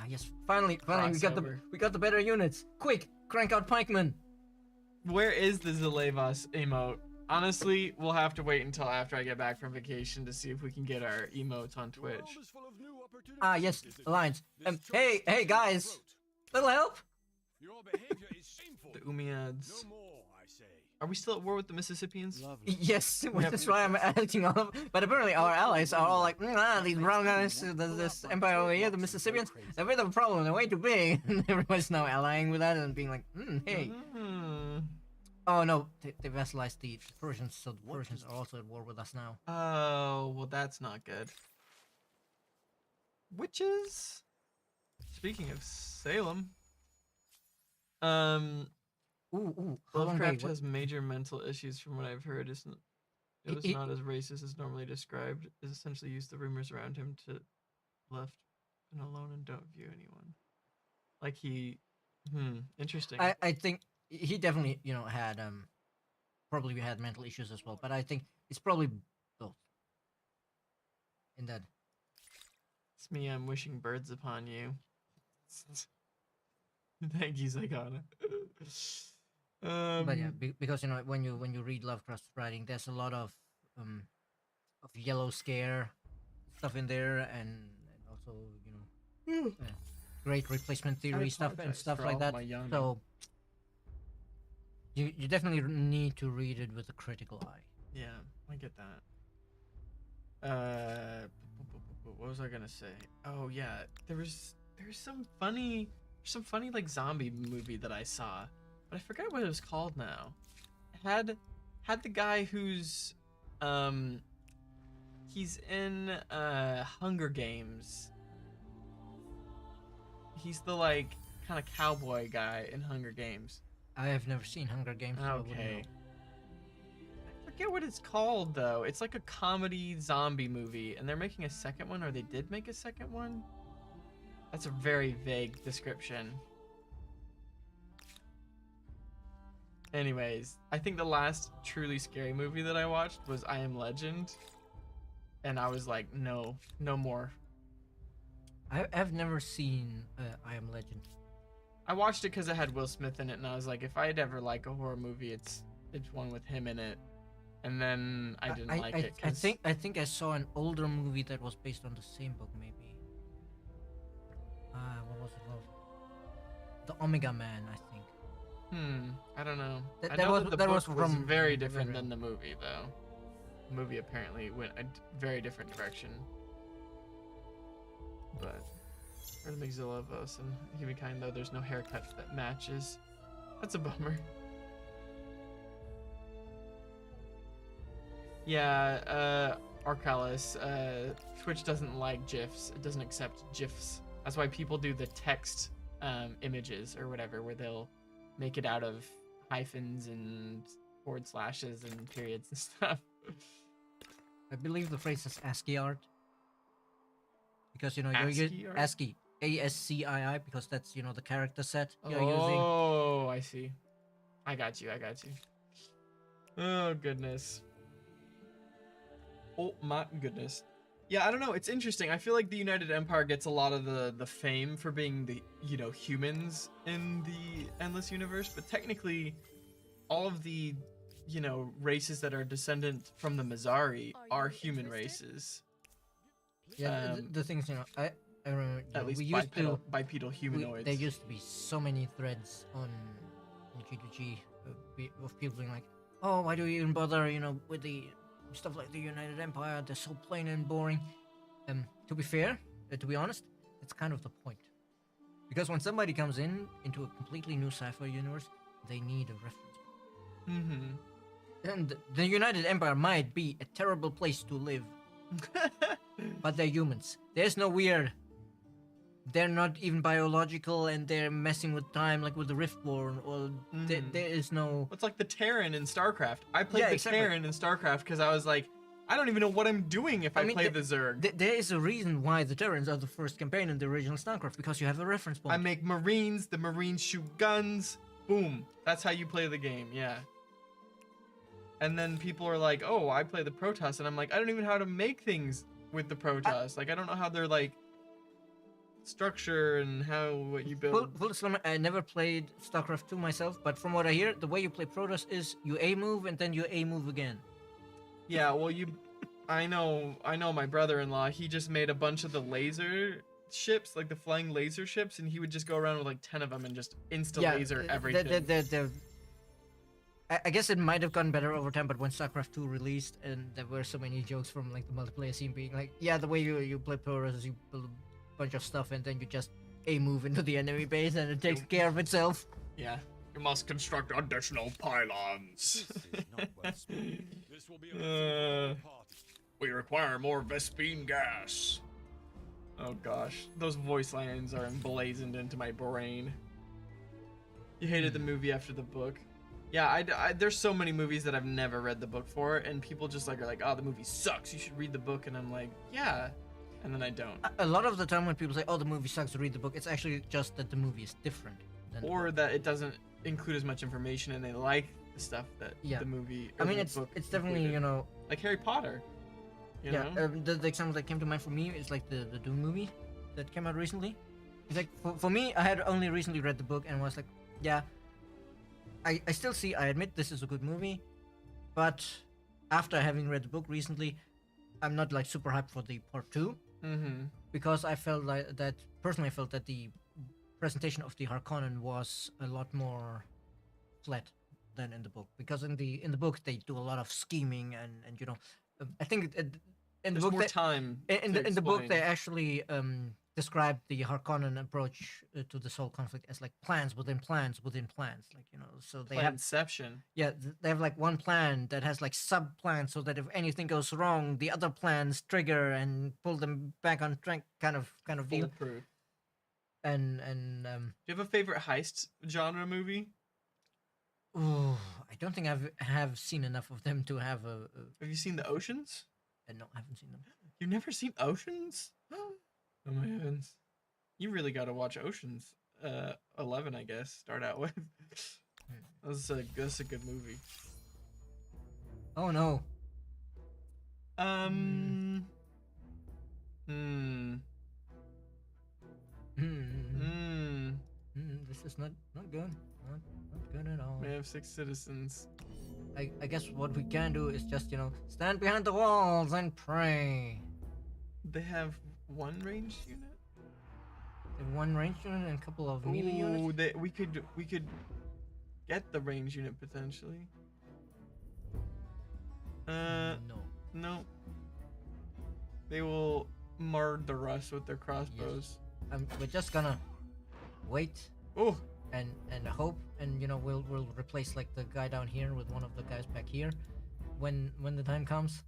Yes, finally Crossover. we got the better units. Quick, crank out pikemen. Where is the Zalevos emote? Honestly, we'll have to wait until after I get back from vacation to see if we can get our emotes on Twitch. Yes, Alliance. Hey guys, little help. Your behavior is shameful. The Umiads. No more, I say. Are we still at war with the Mississippians? Lovely. Yes, that's why I'm editing all of. But apparently our allies are all like, these brown guys, this empire over here, the Mississippians, they're a bit of a problem. They're way too big. And everybody's now allying with that and being like, hey. Mm. Oh no, they vassalized the Persians, so the Persians are also at war with us now. Oh, well, that's not good. Witches? Speaking of Salem. Um, Hold on, Lovecraft wait, what? has major mental issues, from what I've heard. It was He- not as racist as normally described. Is essentially used the rumors around him to left and alone and don't view anyone. Like he, interesting. I think he definitely, had probably had mental issues as well, but I think it's probably both in that. It's me. I'm wishing birds upon you. Thank you, Zygona. But yeah, um, because when you read Lovecraft's writing, there's a lot of yellow scare stuff in there, and also great replacement I theory stuff and apologize stuff for like all that. my yawning. So you definitely need to read it with a critical eye. Yeah, I get that. What was I gonna say? Oh yeah, there's some funny like zombie movie that I saw, but I forgot what it was called now. It had the guy who's he's in Hunger Games. He's the like kind of cowboy guy in Hunger Games. I have never seen Hunger Games, so I wouldn't Okay. know. I forget what it's called though. It's like a comedy zombie movie, and they're making a second one, or they did make a second one. That's a very vague description. Anyways, I think the last truly scary movie that I watched was I Am Legend, and I was like, no, no more. I've never seen I Am Legend. I watched it because it had Will Smith in it, and I was like, if I'd ever like a horror movie, it's one with him in it. And then I didn't like it. I 'Cause- think I saw an older movie that was based on the same book, maybe. What was it called? The Omega Man, I think. I don't know. That- I that know was- that the that book was was from very the different very- than the movie, though. The movie apparently went a very different direction. But for the Mixilla of us and Humankind, though, there's no haircut that matches. That's a bummer. Yeah, Arcalis, Twitch doesn't like GIFs. It doesn't accept GIFs. That's why people do the text images or whatever, where they'll make it out of hyphens and forward slashes and periods and stuff. I believe the phrase is ASCII art. Because you're ASCII using art? ASCII, ASCII, because that's the character set you're using. Oh, I see. I got you. Oh, goodness. Oh, my goodness. Yeah, I don't know. It's interesting. I feel like the United Empire gets a lot of the fame for being the, humans in the Endless Universe, but technically, all of the, races that are descendant from the Mazzari Are are you human interested? races. Yeah, the things, I remember, At least we used to... bipedal humanoids. There used to be so many threads on G2G of people being like, oh, why do you even bother, with the stuff like the United Empire? They're so plain and boring. To be fair, to be honest, that's kind of the point. Because when somebody comes into a completely new sci-fi universe, they need a reference. And the United Empire might be a terrible place to live, but they're humans. There's no weird. They're not even biological, and they're messing with time, like with the Riftborn, or there is no... It's like the Terran in StarCraft. I played Yeah, the exactly. Terran in StarCraft because I was like, I don't even know what I'm doing if I mean, play the Zerg. There is a reason why the Terrans are the first campaign in the original StarCraft, because you have a reference point. I make Marines, the Marines shoot guns. Boom. That's how you play the game, yeah. And then people are like, oh, I play the Protoss, and I'm like, I don't even know how to make things with the Protoss. Like, I don't know how they're like structure and what you build. Full disclaimer, I never played StarCraft 2 myself, but from what I hear, the way you play Protoss is you A move and then you A move again. Yeah, well, I know my brother-in-law, he just made a bunch of the laser ships, like the flying laser ships, and he would just go around with like 10 of them and just insta-laser everything. I guess it might have gotten better over time, but when StarCraft 2 released, and there were so many jokes from like the multiplayer scene being like, yeah, the way you play Protoss is you build a bunch of stuff and then you just A move into the enemy base and it takes care of itself. Yeah. You must construct additional pylons. This is not well spoken. This will be a party. We require more Vespine gas. Oh gosh, those voice lines are emblazoned into my brain. You hated the movie after the book. Yeah, there's so many movies that I've never read the book for, and people just like are like, oh, the movie sucks. You should read the book, and I'm like, yeah, and then I don't. A lot of the time when people say, "Oh, the movie sucks," read the book, it's actually just that the movie is different. Than the Or book. that it doesn't include as much information, and they like the stuff that Yeah. the movie. I or mean, the it's book definitely included. Like Harry Potter. You know? The example that came to mind for me is like the Doom movie that came out recently. It's like for me, I had only recently read the book and was like, yeah, I still see. I admit this is a good movie, but after having read the book recently, I'm not like super hyped for the part 2 because I felt like that personally. I felt that the presentation of the Harkonnen was a lot more flat than in the book, because in the book they do a lot of scheming and I think in the There's book more they, time. in to the book they explain. actually describe the Harkonnen approach to this whole conflict as like plans within plans within plans, like so they have Planception. they have like one plan that has like sub plans, so that if anything goes wrong the other plans trigger and pull them back on track, kind of deal. Foolproof. And Do you have a favorite heist genre movie? ooh, I don't think have seen enough of them to have a Have you seen The Oceans? no, I haven't seen them. You've never seen Oceans? Oh my heavens. You really got to watch Oceans 11, I guess. Start out with. That's a good movie. Oh no. Hmm. This is not good. Not good at all. We have 6 citizens. I guess what we can do is just, stand behind the walls and pray. They have 1 ranged unit. They have 1 range unit and a couple of melee Ooh, units. we could get the range unit potentially. No. No. They will murder us with their crossbows. We're just gonna wait Oh, and hope, and we'll replace like the guy down here with one of the guys back here when the time comes,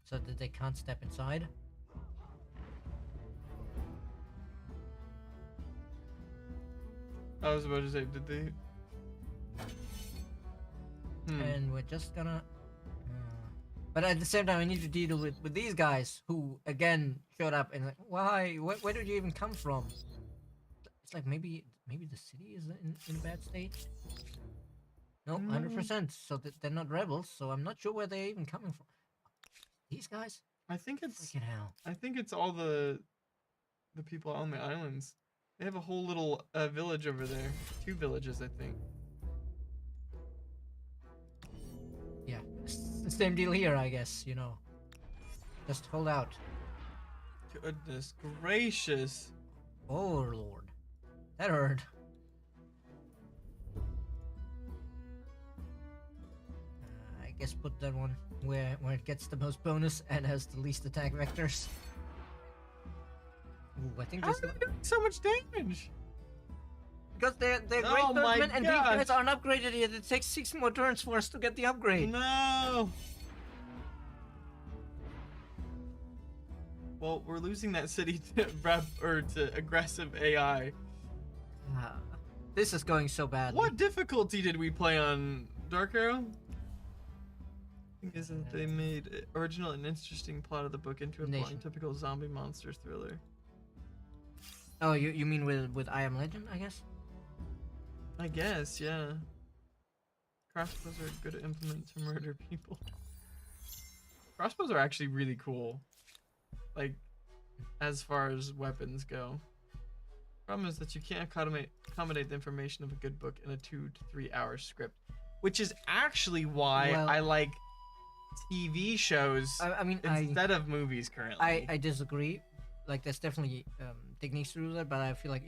so that they can't step inside. I was about to say, did they? And we're just gonna but at the same time, I need to deal with these guys who again showed up and like, why? Where did you even come from? It's like maybe the city is in a bad state. No, 100%. So they're not rebels. So I'm not sure where they're even coming from. These guys. I think it's. Freaking hell. I think it's all the people on the islands. They have a whole little village over there. 2 villages, I think. Yeah, it's the same deal here, I guess. Just hold out. Goodness gracious. Oh Lord, that hurt. I guess put that one where it gets the most bonus and has the least attack vectors. Ooh, I think How this are they doing so much damage? because they're great Oh my swordsmen and these guys gosh. aren't upgraded yet. It takes 6 more turns for us to get the upgrade. No. Well, we're losing that city to to aggressive AI. Ah, this is going so badly. What difficulty did we play on Dark Arrow? I think is that they made original and interesting plot of the book into a Nation. boring, typical zombie monster thriller. Oh, you mean with I Am Legend, I guess? I guess, yeah. Crossbows are good to implement to murder people. Crossbows are actually really cool. Like, as far as weapons go. Problem is that you can't accommodate the information of a good book in a 2 to 3 hour script. Which is actually why Well- I like TV shows I mean, instead of movies currently. I disagree. Like, there's definitely techniques to do that, but I feel like,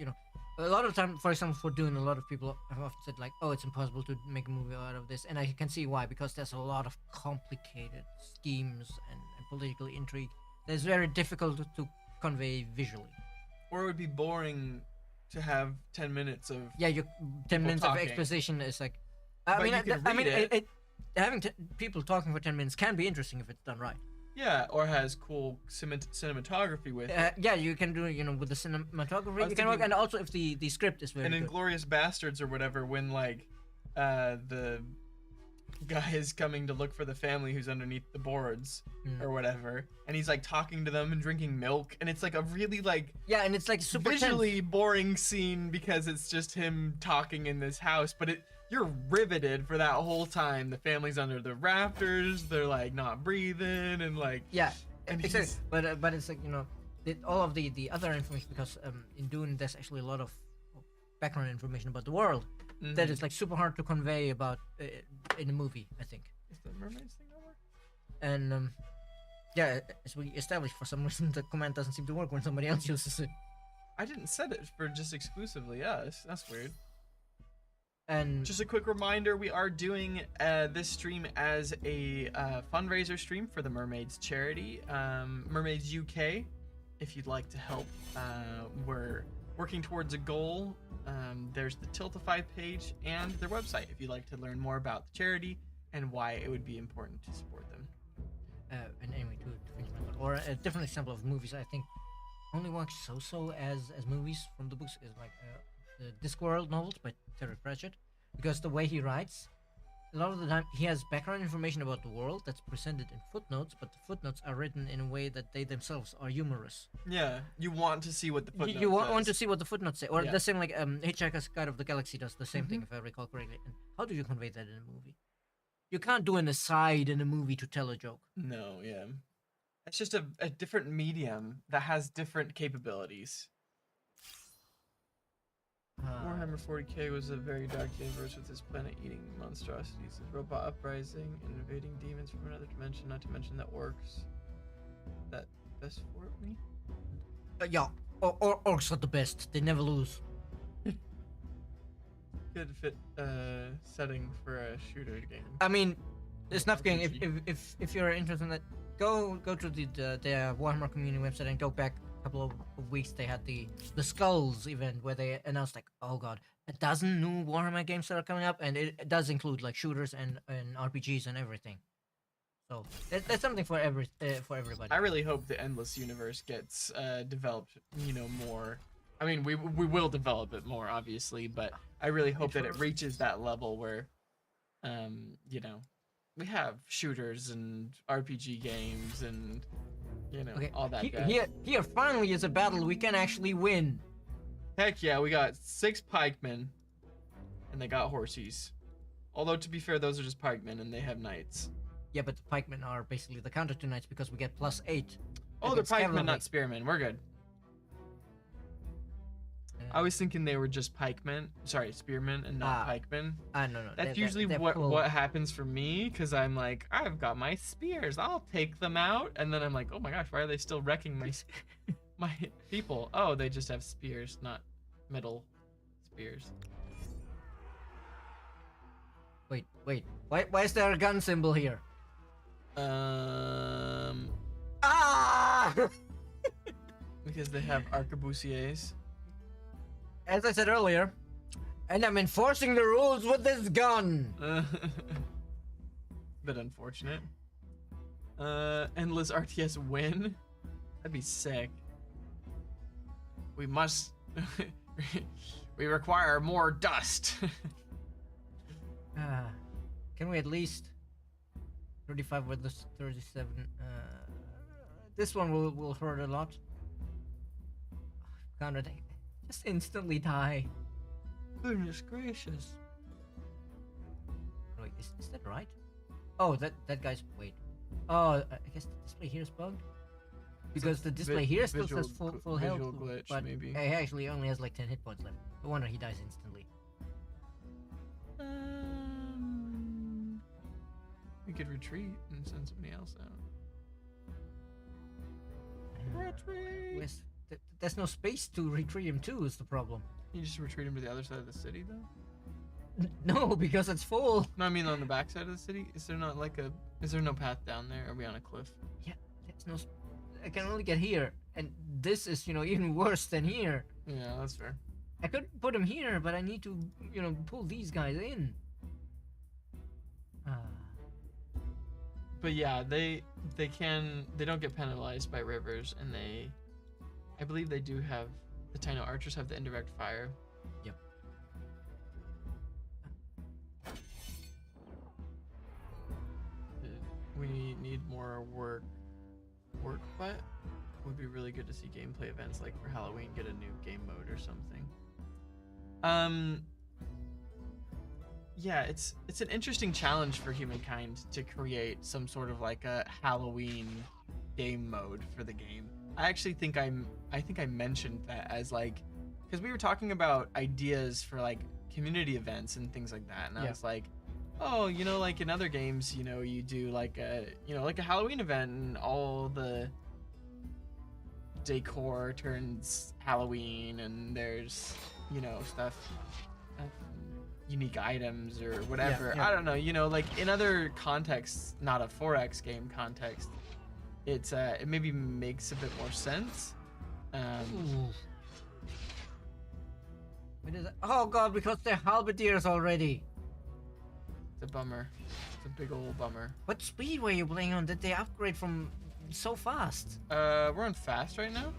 a lot of time, for example, for Dune, a lot of people have often said, like, oh, it's impossible to make a movie out of this. And I can see why, because there's a lot of complicated schemes and political intrigue that's very difficult to convey visually. Or it would be boring to have 10 minutes of. Yeah, 10 minutes talking. of exposition is like. But you can read it. Having people talking for 10 minutes can be interesting if it's done right. Yeah, or has cool cinematography with it. Yeah, you can do with the cinematography. was You can work, thinking- and also if the script is very And good. Inglorious Bastards or whatever, when like the guy is coming to look for the family who's underneath the boards or whatever, and he's like talking to them and drinking milk, and it's like a really like Yeah, and it's like super visually tense. boring scene because it's just him talking in this house, but you're riveted for that whole time. The family's under the rafters, they're like not breathing, and like Yeah, and exactly. he's- But it's like all of the other information, because in Dune there's actually a lot of background information about the world that is like super hard to convey about in a movie, I think. Is the mermaids thing over? And yeah, as we established, for some reason the command doesn't seem to work when somebody else uses it. I didn't set it for just exclusively us. That's weird. And Just a quick reminder, we are doing this stream as a fundraiser stream for the Mermaids charity, Mermaids UK. If you'd like to help, we're working towards a goal. There's the Tiltify page and their website if you'd like to learn more about the charity and why it would be important to support them. and anyway, to finish my thought, or a different example of movies, I think only works so as movies from the books is like the Discworld novels by Terry Pratchett, because the way he writes, a lot of the time he has background information about the world that's presented in footnotes, but the footnotes are written in a way that they themselves are humorous. Yeah, you want to see what the footnote You want to says. see what the footnotes say, or Yeah. the same like Hitchhiker's Guide of the Galaxy does the same thing, if I recall correctly. And how do you convey that in a movie? You can't do an aside in a movie to tell a joke. No, yeah. It's just a different medium that has different capabilities. Warhammer 40k was a very dark universe with its planet-eating monstrosities, its robot uprising, and invading demons from another dimension, not to mention the orcs. That best for me? Yeah, orcs are the best. They never lose. Good fit setting for a shooter game. I mean, it's nothing. RPG. If you're interested in that, go to the Warhammer community website and go back a couple of weeks. They had the Skulls event where they announced like, oh god, a dozen new Warhammer games that are coming up, and it does include like shooters and RPGs and everything. So that's something for everybody. I really hope the Endless Universe gets developed, more. I mean, we will develop it more, obviously, but I really hope that it reaches that level where, we have shooters and RPG games and, all that jazz. Here finally is a battle we can actually win. Heck yeah, we got 6 pikemen, and they got horsies. Although, to be fair, those are just pikemen, and they have knights. Yeah, but the pikemen are basically the counter to knights because we get +8. Oh, they're against pikemen, cavalry. not spearmen. We're good. I was thinking they were just pikemen. Sorry, spearmen and not pikemen. No. That's they're- usually they're what full- what happens for me, because I'm like, I've got my spears. I'll take them out, and then I'm like, oh my gosh, why are they still wrecking my my people? Oh, they just have spears, not metal spears. Wait. Why is there a gun symbol here? Ah! Because they have arquebusiers. As I said earlier, and I'm enforcing the rules with this gun. Bit unfortunate. Endless RTS win? That'd be sick. We must... we require more dust. Can we at least 35 with this 37? This one will hurt a lot. Counter just instantly die. Goodness gracious. Wait, is that right? Oh, that guy's wait. Oh, I guess the display here is bugged. Because the display here still says full health, visual glitch, but maybe. he actually only has like 10 hit points left. No wonder he dies instantly. We could retreat and send somebody else out. Retreat! There's no space to retreat him to, is the problem. You just retreat him to the other side of the city, though? No, because it's full. No, I mean on the back side of the city. Is there not is there no path down there? Are we on a cliff? Yeah, there's no. I can only get here, and this is even worse than here. Yeah, that's fair. I could put him here, but I need to pull these guys in. but yeah, they don't get penalized by rivers, and I believe they do have the Taino archers have the indirect fire. Yep. We need more work, but it would be really good to see gameplay events like for Halloween get a new game mode or something. Yeah, it's an interesting challenge for humankind to create some sort of like a Halloween game mode for the game. I actually think I mentioned that as like, because we were talking about ideas for like community events and things like that, and I Yeah. was like, oh, like in other games, you do like a Halloween event and all the decor turns Halloween, and there's stuff, unique items or whatever. yeah. I don't know, like in other contexts, not a 4X game context, it maybe makes a bit more sense. Ooh. What is it? Oh god, because they're halberdiers already. It's a bummer. It's a big old bummer. What speed were you playing on? Did they upgrade from so fast? We're on fast right now.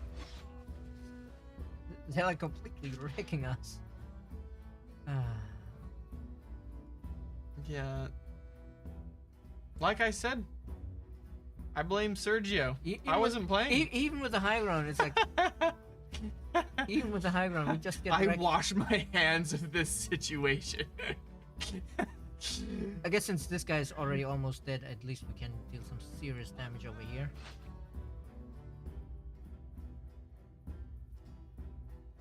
They're like completely wrecking us. Yeah. Like I said, I blame Sergio. I wasn't playing. Even with the high ground, it's like even with the high ground, we just get I wrecked. wash my hands of this situation. I guess since this guy's already almost dead, at least we can deal some serious damage over here.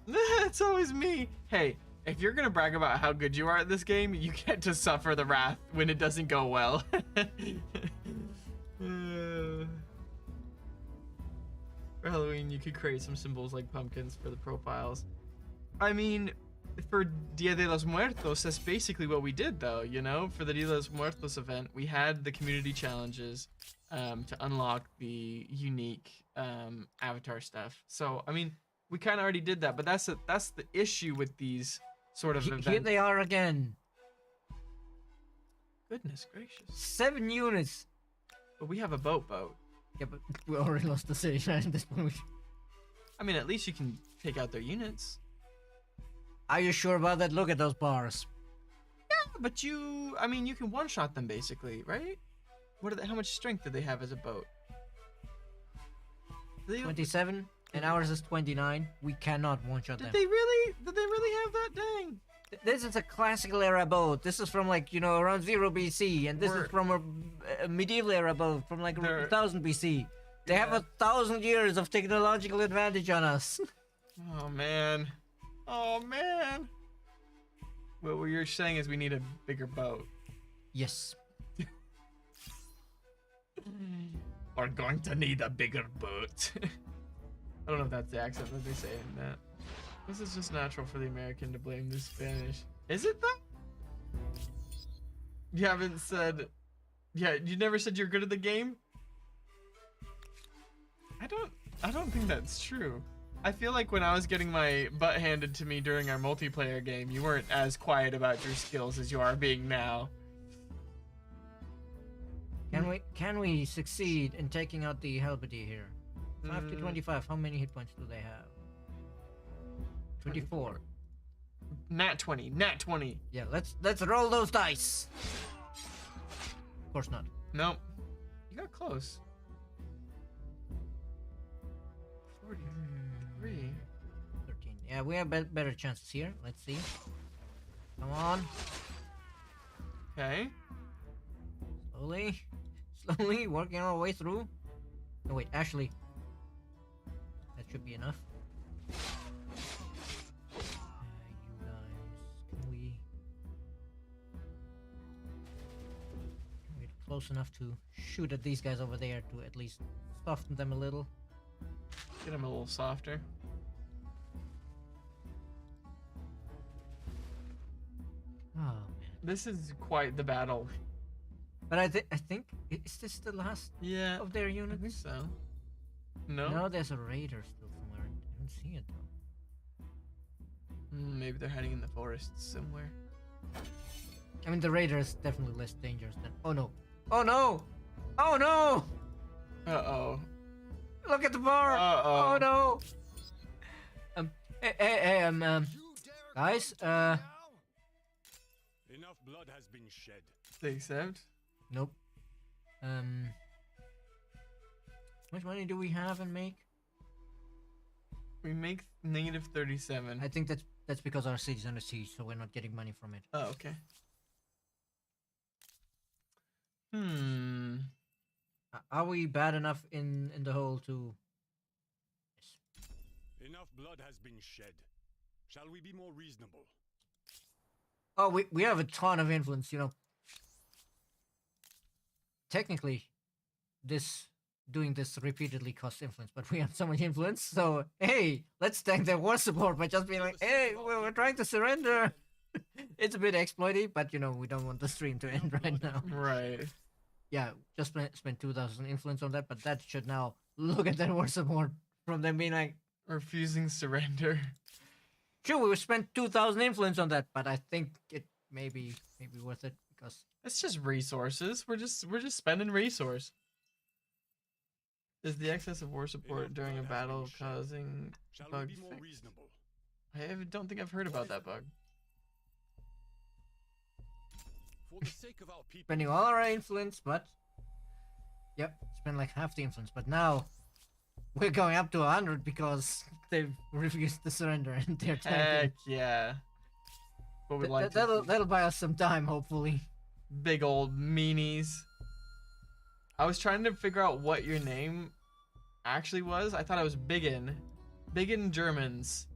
It's always me. Hey, if you're gonna brag about how good you are at this game, you get to suffer the wrath when it doesn't go well. For Halloween, you could create some symbols like pumpkins for the profiles. I mean, for Dia de los Muertos, that's basically what we did, though. For the Dia de los Muertos event, we had the community challenges to unlock the unique avatar stuff. So, I mean, we kind of already did that, but that's the issue with these sort of events. Here they are again. Goodness gracious! 7 units. But we have a boat. Yeah, but we already lost the city at this point. I mean, at least you can take out their units. Are you sure about that? Look at those bars. Yeah, but you can one-shot them basically, right? How much strength do they have as a boat? 27, and ours is 29. We cannot one-shot them. Did they really have that? Dang. This is a classical era boat. This is from like, around 0 BC, and this is from a medieval era boat from like 1000 BC. They have 1,000 years of technological advantage on us. Oh man. Well, what you're saying is we need a bigger boat. Yes. We're going to need a bigger boat. I don't know if that's the accent that they say in that. This is just natural for the American to blame the Spanish. Is it though? You haven't said... Yeah, you never said you're good at the game? I don't think that's true. I feel like when I was getting my butt handed to me during our multiplayer game, you weren't as quiet about your skills as you are being now. Can we succeed in taking out the halberdier here? 5 to 25. How many hit points do they have? 24. Nat 20. Yeah, let's roll those dice. Of course not. Nope. You got close. 43. 13. Yeah, we have better chances here. Let's see. Come on. Okay. Slowly working our way through. No, wait, actually, that should be enough. You guys, can we get close enough to shoot at these guys over there to at least soften them a little? Get him a little softer. Oh man. This is quite the battle. But I think is this the last Yeah, of their I think units? so. No? No, there's a raider still somewhere. I don't see it though. Maybe they're hiding in the forest somewhere. I mean, the raider is definitely less dangerous than. Oh no! Oh no! Oh no! Uh-oh. Look at the bar! Uh-oh. Oh no! Hey, guys, Enough blood has been shed. They accept? nope. How much money do we have and make? We make negative 37. I think that's because our city's under siege, so we're not getting money from it. Oh, okay. Hmm. Are we bad enough in the hole to? Enough blood has been shed. Shall we be more reasonable? Oh, we have a ton of influence, you know. Technically, doing this repeatedly costs influence, but we have so much influence, so hey, let's thank their war support by just being like, hey, we're trying to surrender. It's a bit exploity, but you know, we don't want the stream to end right now. Right. Yeah, just spent 2,000 influence on that, but that should now look at that war support from them being like, Refusing surrender. sure, we spent 2,000 influence on that, but I think it may be worth it because It's just resources. We're just spending resource. Is the excess of war support during a battle causing Shall bug we be more fix? reasonable? Don't think I've heard about that bug. For the sake of our people. spending all our influence, but yep, spend like half the influence. But now we're going up to 100 because they've refused to surrender and they're Heck tanking. yeah. What would like to That'll see. buy us some time, hopefully. Big old meanies. I was trying to figure out what your name actually was. I thought it was Biggin. Biggin Germans.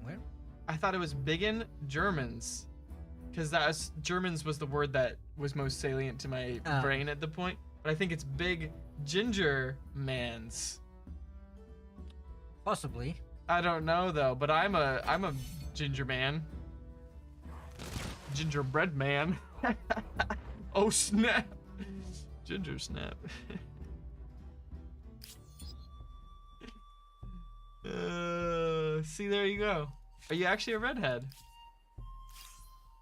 Where? I thought it was Biggin Germans. Because Germans was the word that was most salient to my Ah. brain at the point. But I think it's Big Ginger Mans. Possibly. I don't know though, but I'm a ginger man. Gingerbread man. Oh snap. Ginger snap. See, there you go. Are you actually a redhead?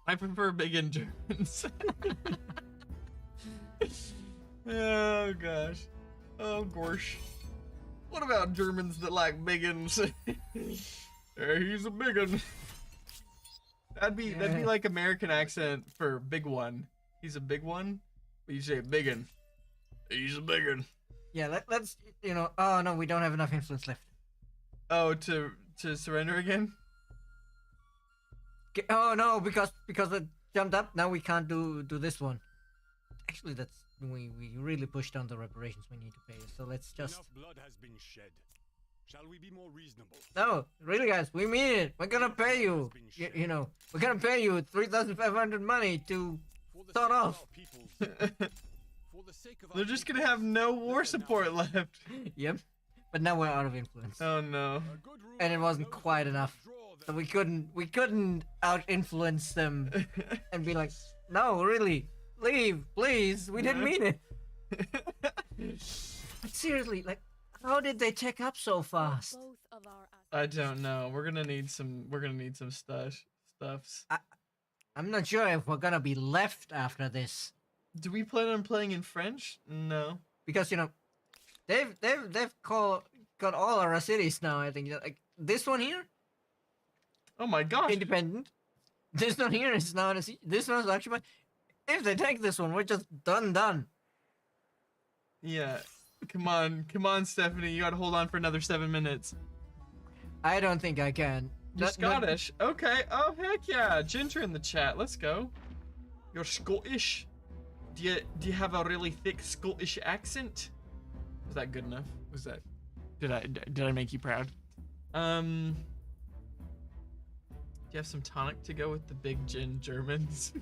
I prefer big in Germans. Oh gosh. Oh gosh. What about Germans that like biggins? He's a biggin. That'd be Yeah. like American accent for big one. He's a big one. But you say biggin. He's a biggin. Yeah, let's, you know, oh no, we don't have enough influence left. Oh, to surrender again? Oh no, because it jumped up, now we can't do this one. Actually, that's, we really pushed down the reparations we need to pay, so let's just... Enough blood has been shed. Shall we be more reasonable? No, really guys, we mean it. We're gonna pay you. You know, we're gonna pay you 3,500 money to For the start sake of off. our people. For the sake of our They're just people, gonna have no war let them support down. left. Yep. But now we're out of influence. Oh no. A good rule And it wasn't knows quite when to enough. withdraw So them. we couldn't out influence them and be like, no, really, leave, please. We didn't mean it. But seriously, like, how did they check up so fast? Both of our I don't know. We're gonna need some stuffs. I'm not sure if we're gonna be left after this. Do we plan on playing in French? No. Because you know, they've got all our cities now. I think like this one here, Oh my gosh. independent. This one here is now this one's actually. If they take this one, we're just done. Yeah. Come on, Stephanie. You gotta hold on for another 7 minutes. I don't think I can. You're Not- Scottish. Okay. Oh heck yeah. Ginger in the chat. Let's go. You're Scottish. Do you have a really thick Scottish accent? Was that good enough? Was that? Did I make you proud? Do you have some tonic to go with the big gin Germans?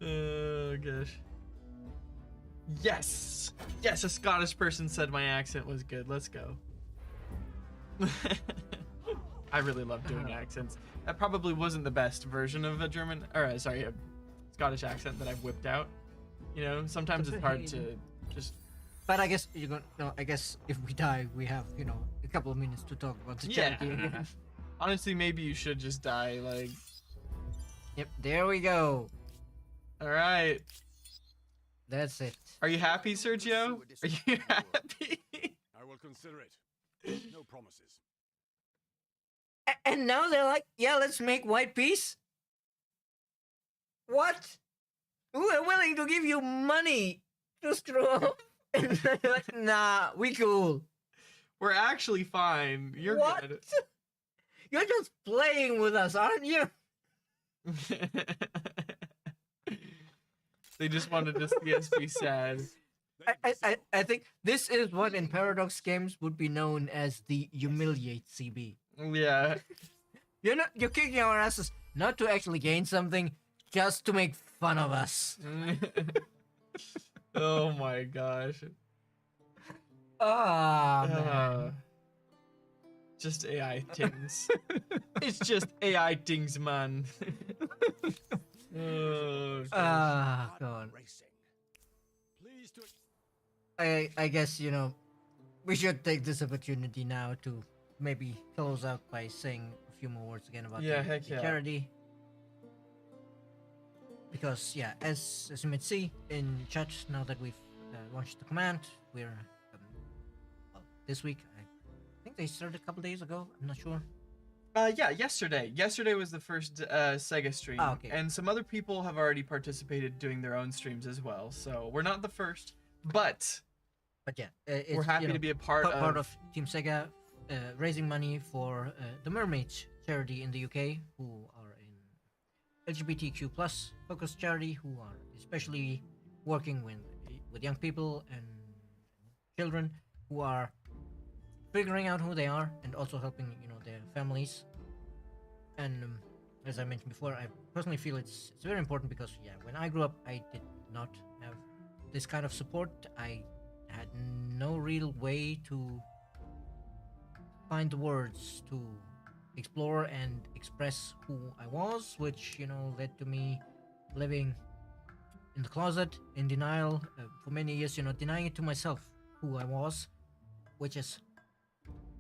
Oh gosh. Yes! Yes, a Scottish person said my accent was good. Let's go. I really love doing accents. That probably wasn't the best version of a German, or a Scottish accent that I've whipped out. You know, sometimes it's hard to just. But I guess you're gonna. No, I guess if we die, we have a couple of minutes to talk about the charity again. Honestly, maybe you should just die. Like, Yep, there we go. All right. That's it. Are you happy, Sergio? Are you happy? I will consider it. No promises. And now they're like, yeah, let's make white peace. What? We're willing to give you money to screw up. And they're like, nah, we cool. We're actually fine. You're What? good. You're just playing with us, aren't you? They just wanted to see us be sad. I think this is what in Paradox games would be known as the humiliate CB. Yeah. You're kicking our asses not to actually gain something, just to make fun of us. Oh my gosh. Ah, Uh, man. just AI things. It's just AI things, man. Oh, gosh. Ah, God. Racing. Please to I guess, we should take this opportunity now to maybe close out by saying a few more words again about Yeah, the, heck the yeah. charity. Because, yeah, as you might see in chat, now that we've launched the command, we're, well, this week, I think they started a couple days ago, I'm not sure. Yeah, yesterday. Yesterday was the first Sega stream, Ah, okay. and some other people have already participated doing their own streams as well. So we're not the first, but But yeah, it's, we're happy to be a part part of. of Team Sega raising money for the Mermaids charity in the UK, who are an LGBTQ plus focused charity, who are especially working with young people and children who are figuring out who they are and also helping their families. And as I mentioned before, I personally feel it's very important because when I grew up, I did not have this kind of support. I had no real way to find the words to explore and express who I was, which led to me living in the closet in denial for many years. Denying it to myself who I was, which is,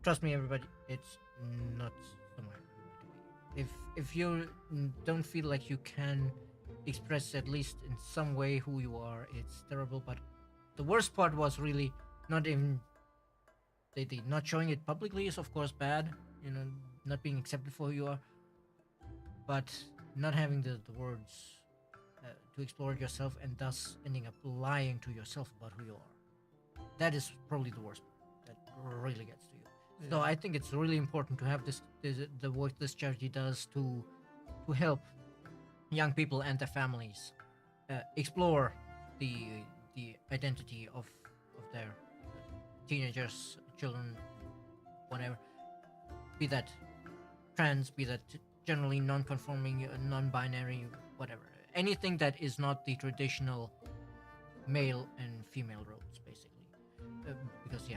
trust me, everybody, it's not somewhere you want to be. If you don't feel like you can express at least in some way who you are, it's terrible. But the worst part was really not even they not showing it publicly is of course bad, not being accepted for who you are, but not having the words to explore it yourself and thus ending up lying to yourself about who you are. That is probably the worst part. That really gets to you. So I think it's really important to have the work this charity does to help young people and their families explore the identity of their teenagers, children, whatever. Be that trans, be that generally non-conforming, non-binary, whatever. Anything that is not the traditional male and female roles, basically. Because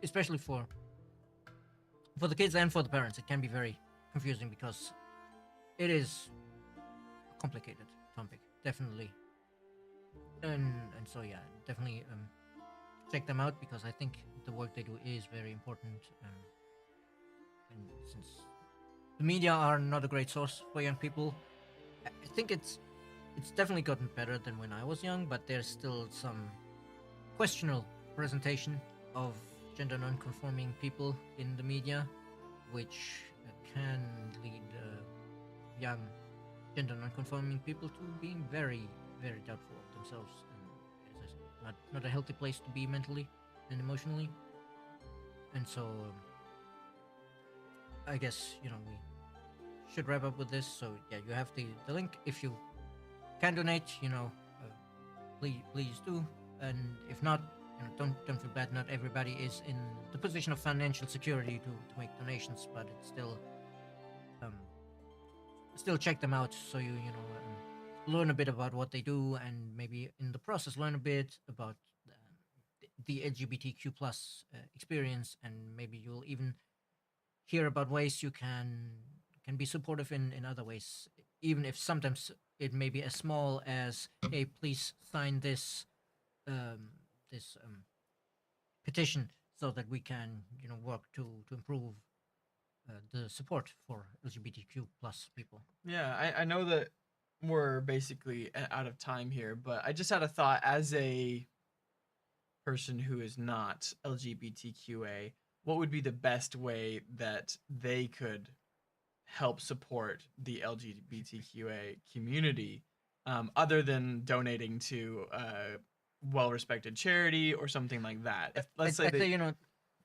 especially for the kids and for the parents, it can be very confusing because it is a complicated topic, definitely. And so definitely check them out because I think the work they do is very important. And since the media are not a great source for young people, I think it's definitely gotten better than when I was young, but there's still some questionable presentation of gender non-conforming people in the media, which can lead young gender non-conforming people to being very, very doubtful of themselves, and as I said, not a healthy place to be mentally and emotionally. And so I guess we should wrap up with this. So you have the link. If you can donate, please do. And if not, don't feel bad. Not everybody is in the position of financial security to make donations, but it's still check them out so you learn a bit about what they do, and maybe in the process learn a bit about the LGBTQ plus experience, and maybe you'll even hear about ways you can be supportive in other ways, even if sometimes it may be as small as, hey, please sign this petition so that we can work to improve the support for LGBTQ plus people. Yeah, I know that we're basically out of time here, but I just had a thought as a person who is not LGBTQA, what would be the best way that they could help support the LGBTQA community, other than donating to a well-respected charity or something like that? If, let's say I'd they say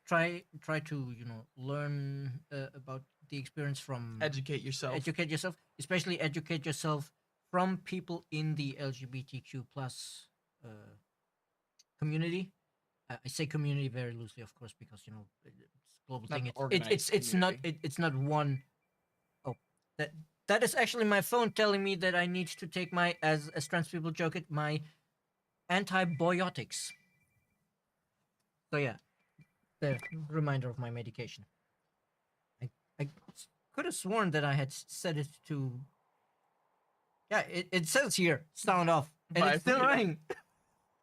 try to learn about the experience from educate yourself. educate yourself, especially educate yourself from people in the LGBTQ plus community. I say community very loosely, of course, because it's a global Not thing. an organized It's not community. it's not one. Oh, that is actually my phone telling me that I need to take my, as trans people joke it, my antibiotics. So yeah, the reminder of my medication. I I could have sworn that I had set it to. Yeah, it says here sound off, and it's still Vibrate. running.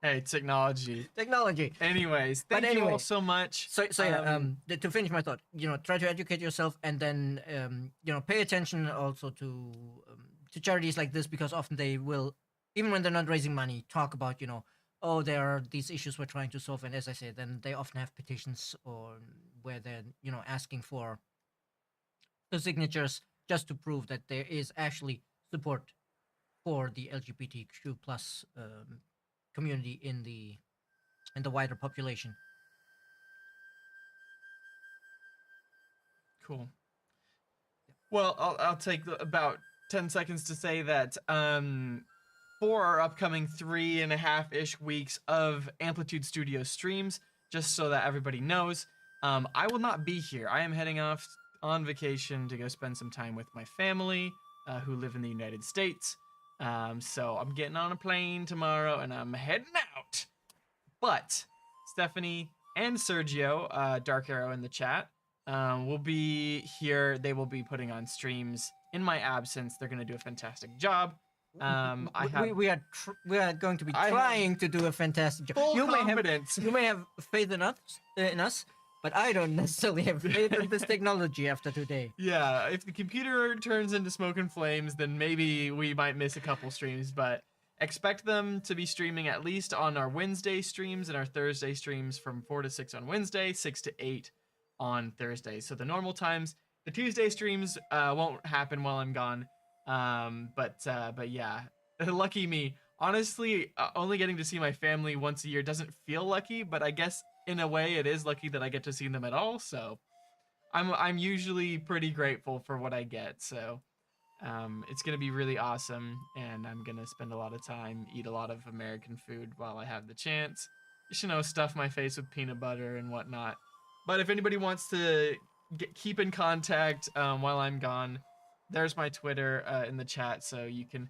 Hey, technology. Technology. Anyways, But thank you anyway, all so much. So yeah, to finish my thought, try to educate yourself, and then pay attention also to charities like this, because often they will, even when they're not raising money, talk about oh, there are these issues we're trying to solve, and as I say, then they often have petitions or where they're asking for the signatures just to prove that there is actually support for the LGBTQ plus community in the wider population. Cool. Well, I'll take about 10 seconds to say that for our upcoming 3.5-ish weeks of Amplitude Studio streams, just so that everybody knows, I will not be here. I am heading off on vacation to go spend some time with my family who live in the United States. So I'm getting on a plane tomorrow and I'm heading out. But Stephanie and Sergio, Dark Arrow in the chat, will be here. They will be putting on streams in my absence. They're gonna do a fantastic job. I have We are going to be trying to do a fantastic job. full confidence. You may have faith in us, but I don't necessarily have faith in this technology after today. Yeah, if the computer turns into smoke and flames, then maybe we might miss a couple streams, but expect them to be streaming at least on our Wednesday streams and our Thursday streams from 4 to 6 on Wednesday, 6 to 8 on Thursday. So the normal times, the Tuesday streams won't happen while I'm gone. But yeah, lucky me. Honestly, only getting to see my family once a year doesn't feel lucky, but I guess in a way it is lucky that I get to see them at all. So I'm usually pretty grateful for what I get. So it's gonna be really awesome, and I'm gonna spend a lot of time, eat a lot of American food while I have the chance. Just stuff my face with peanut butter and whatnot. But if anybody wants to keep in contact while I'm gone, there's my Twitter in the chat, so you can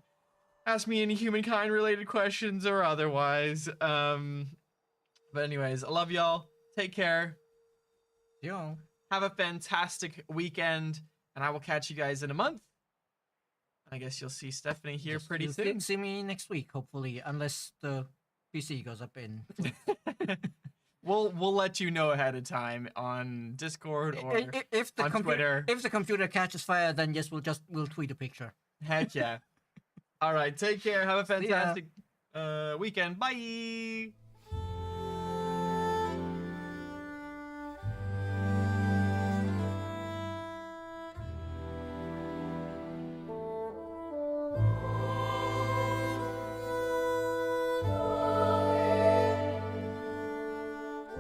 ask me any humankind related questions or otherwise. But anyways, I love y'all. Take care. Yo. Have a fantastic weekend, and I will catch you guys in a month. I guess you'll see Stephanie here pretty You'll soon. see me next week, hopefully, unless the PC goes up in. We'll let you know ahead of time on Discord or if the on computer Twitter. if the computer catches fire, then yes, we'll tweet a picture. Heck yeah. All right, take care. Have a See ya. fantastic weekend. Bye.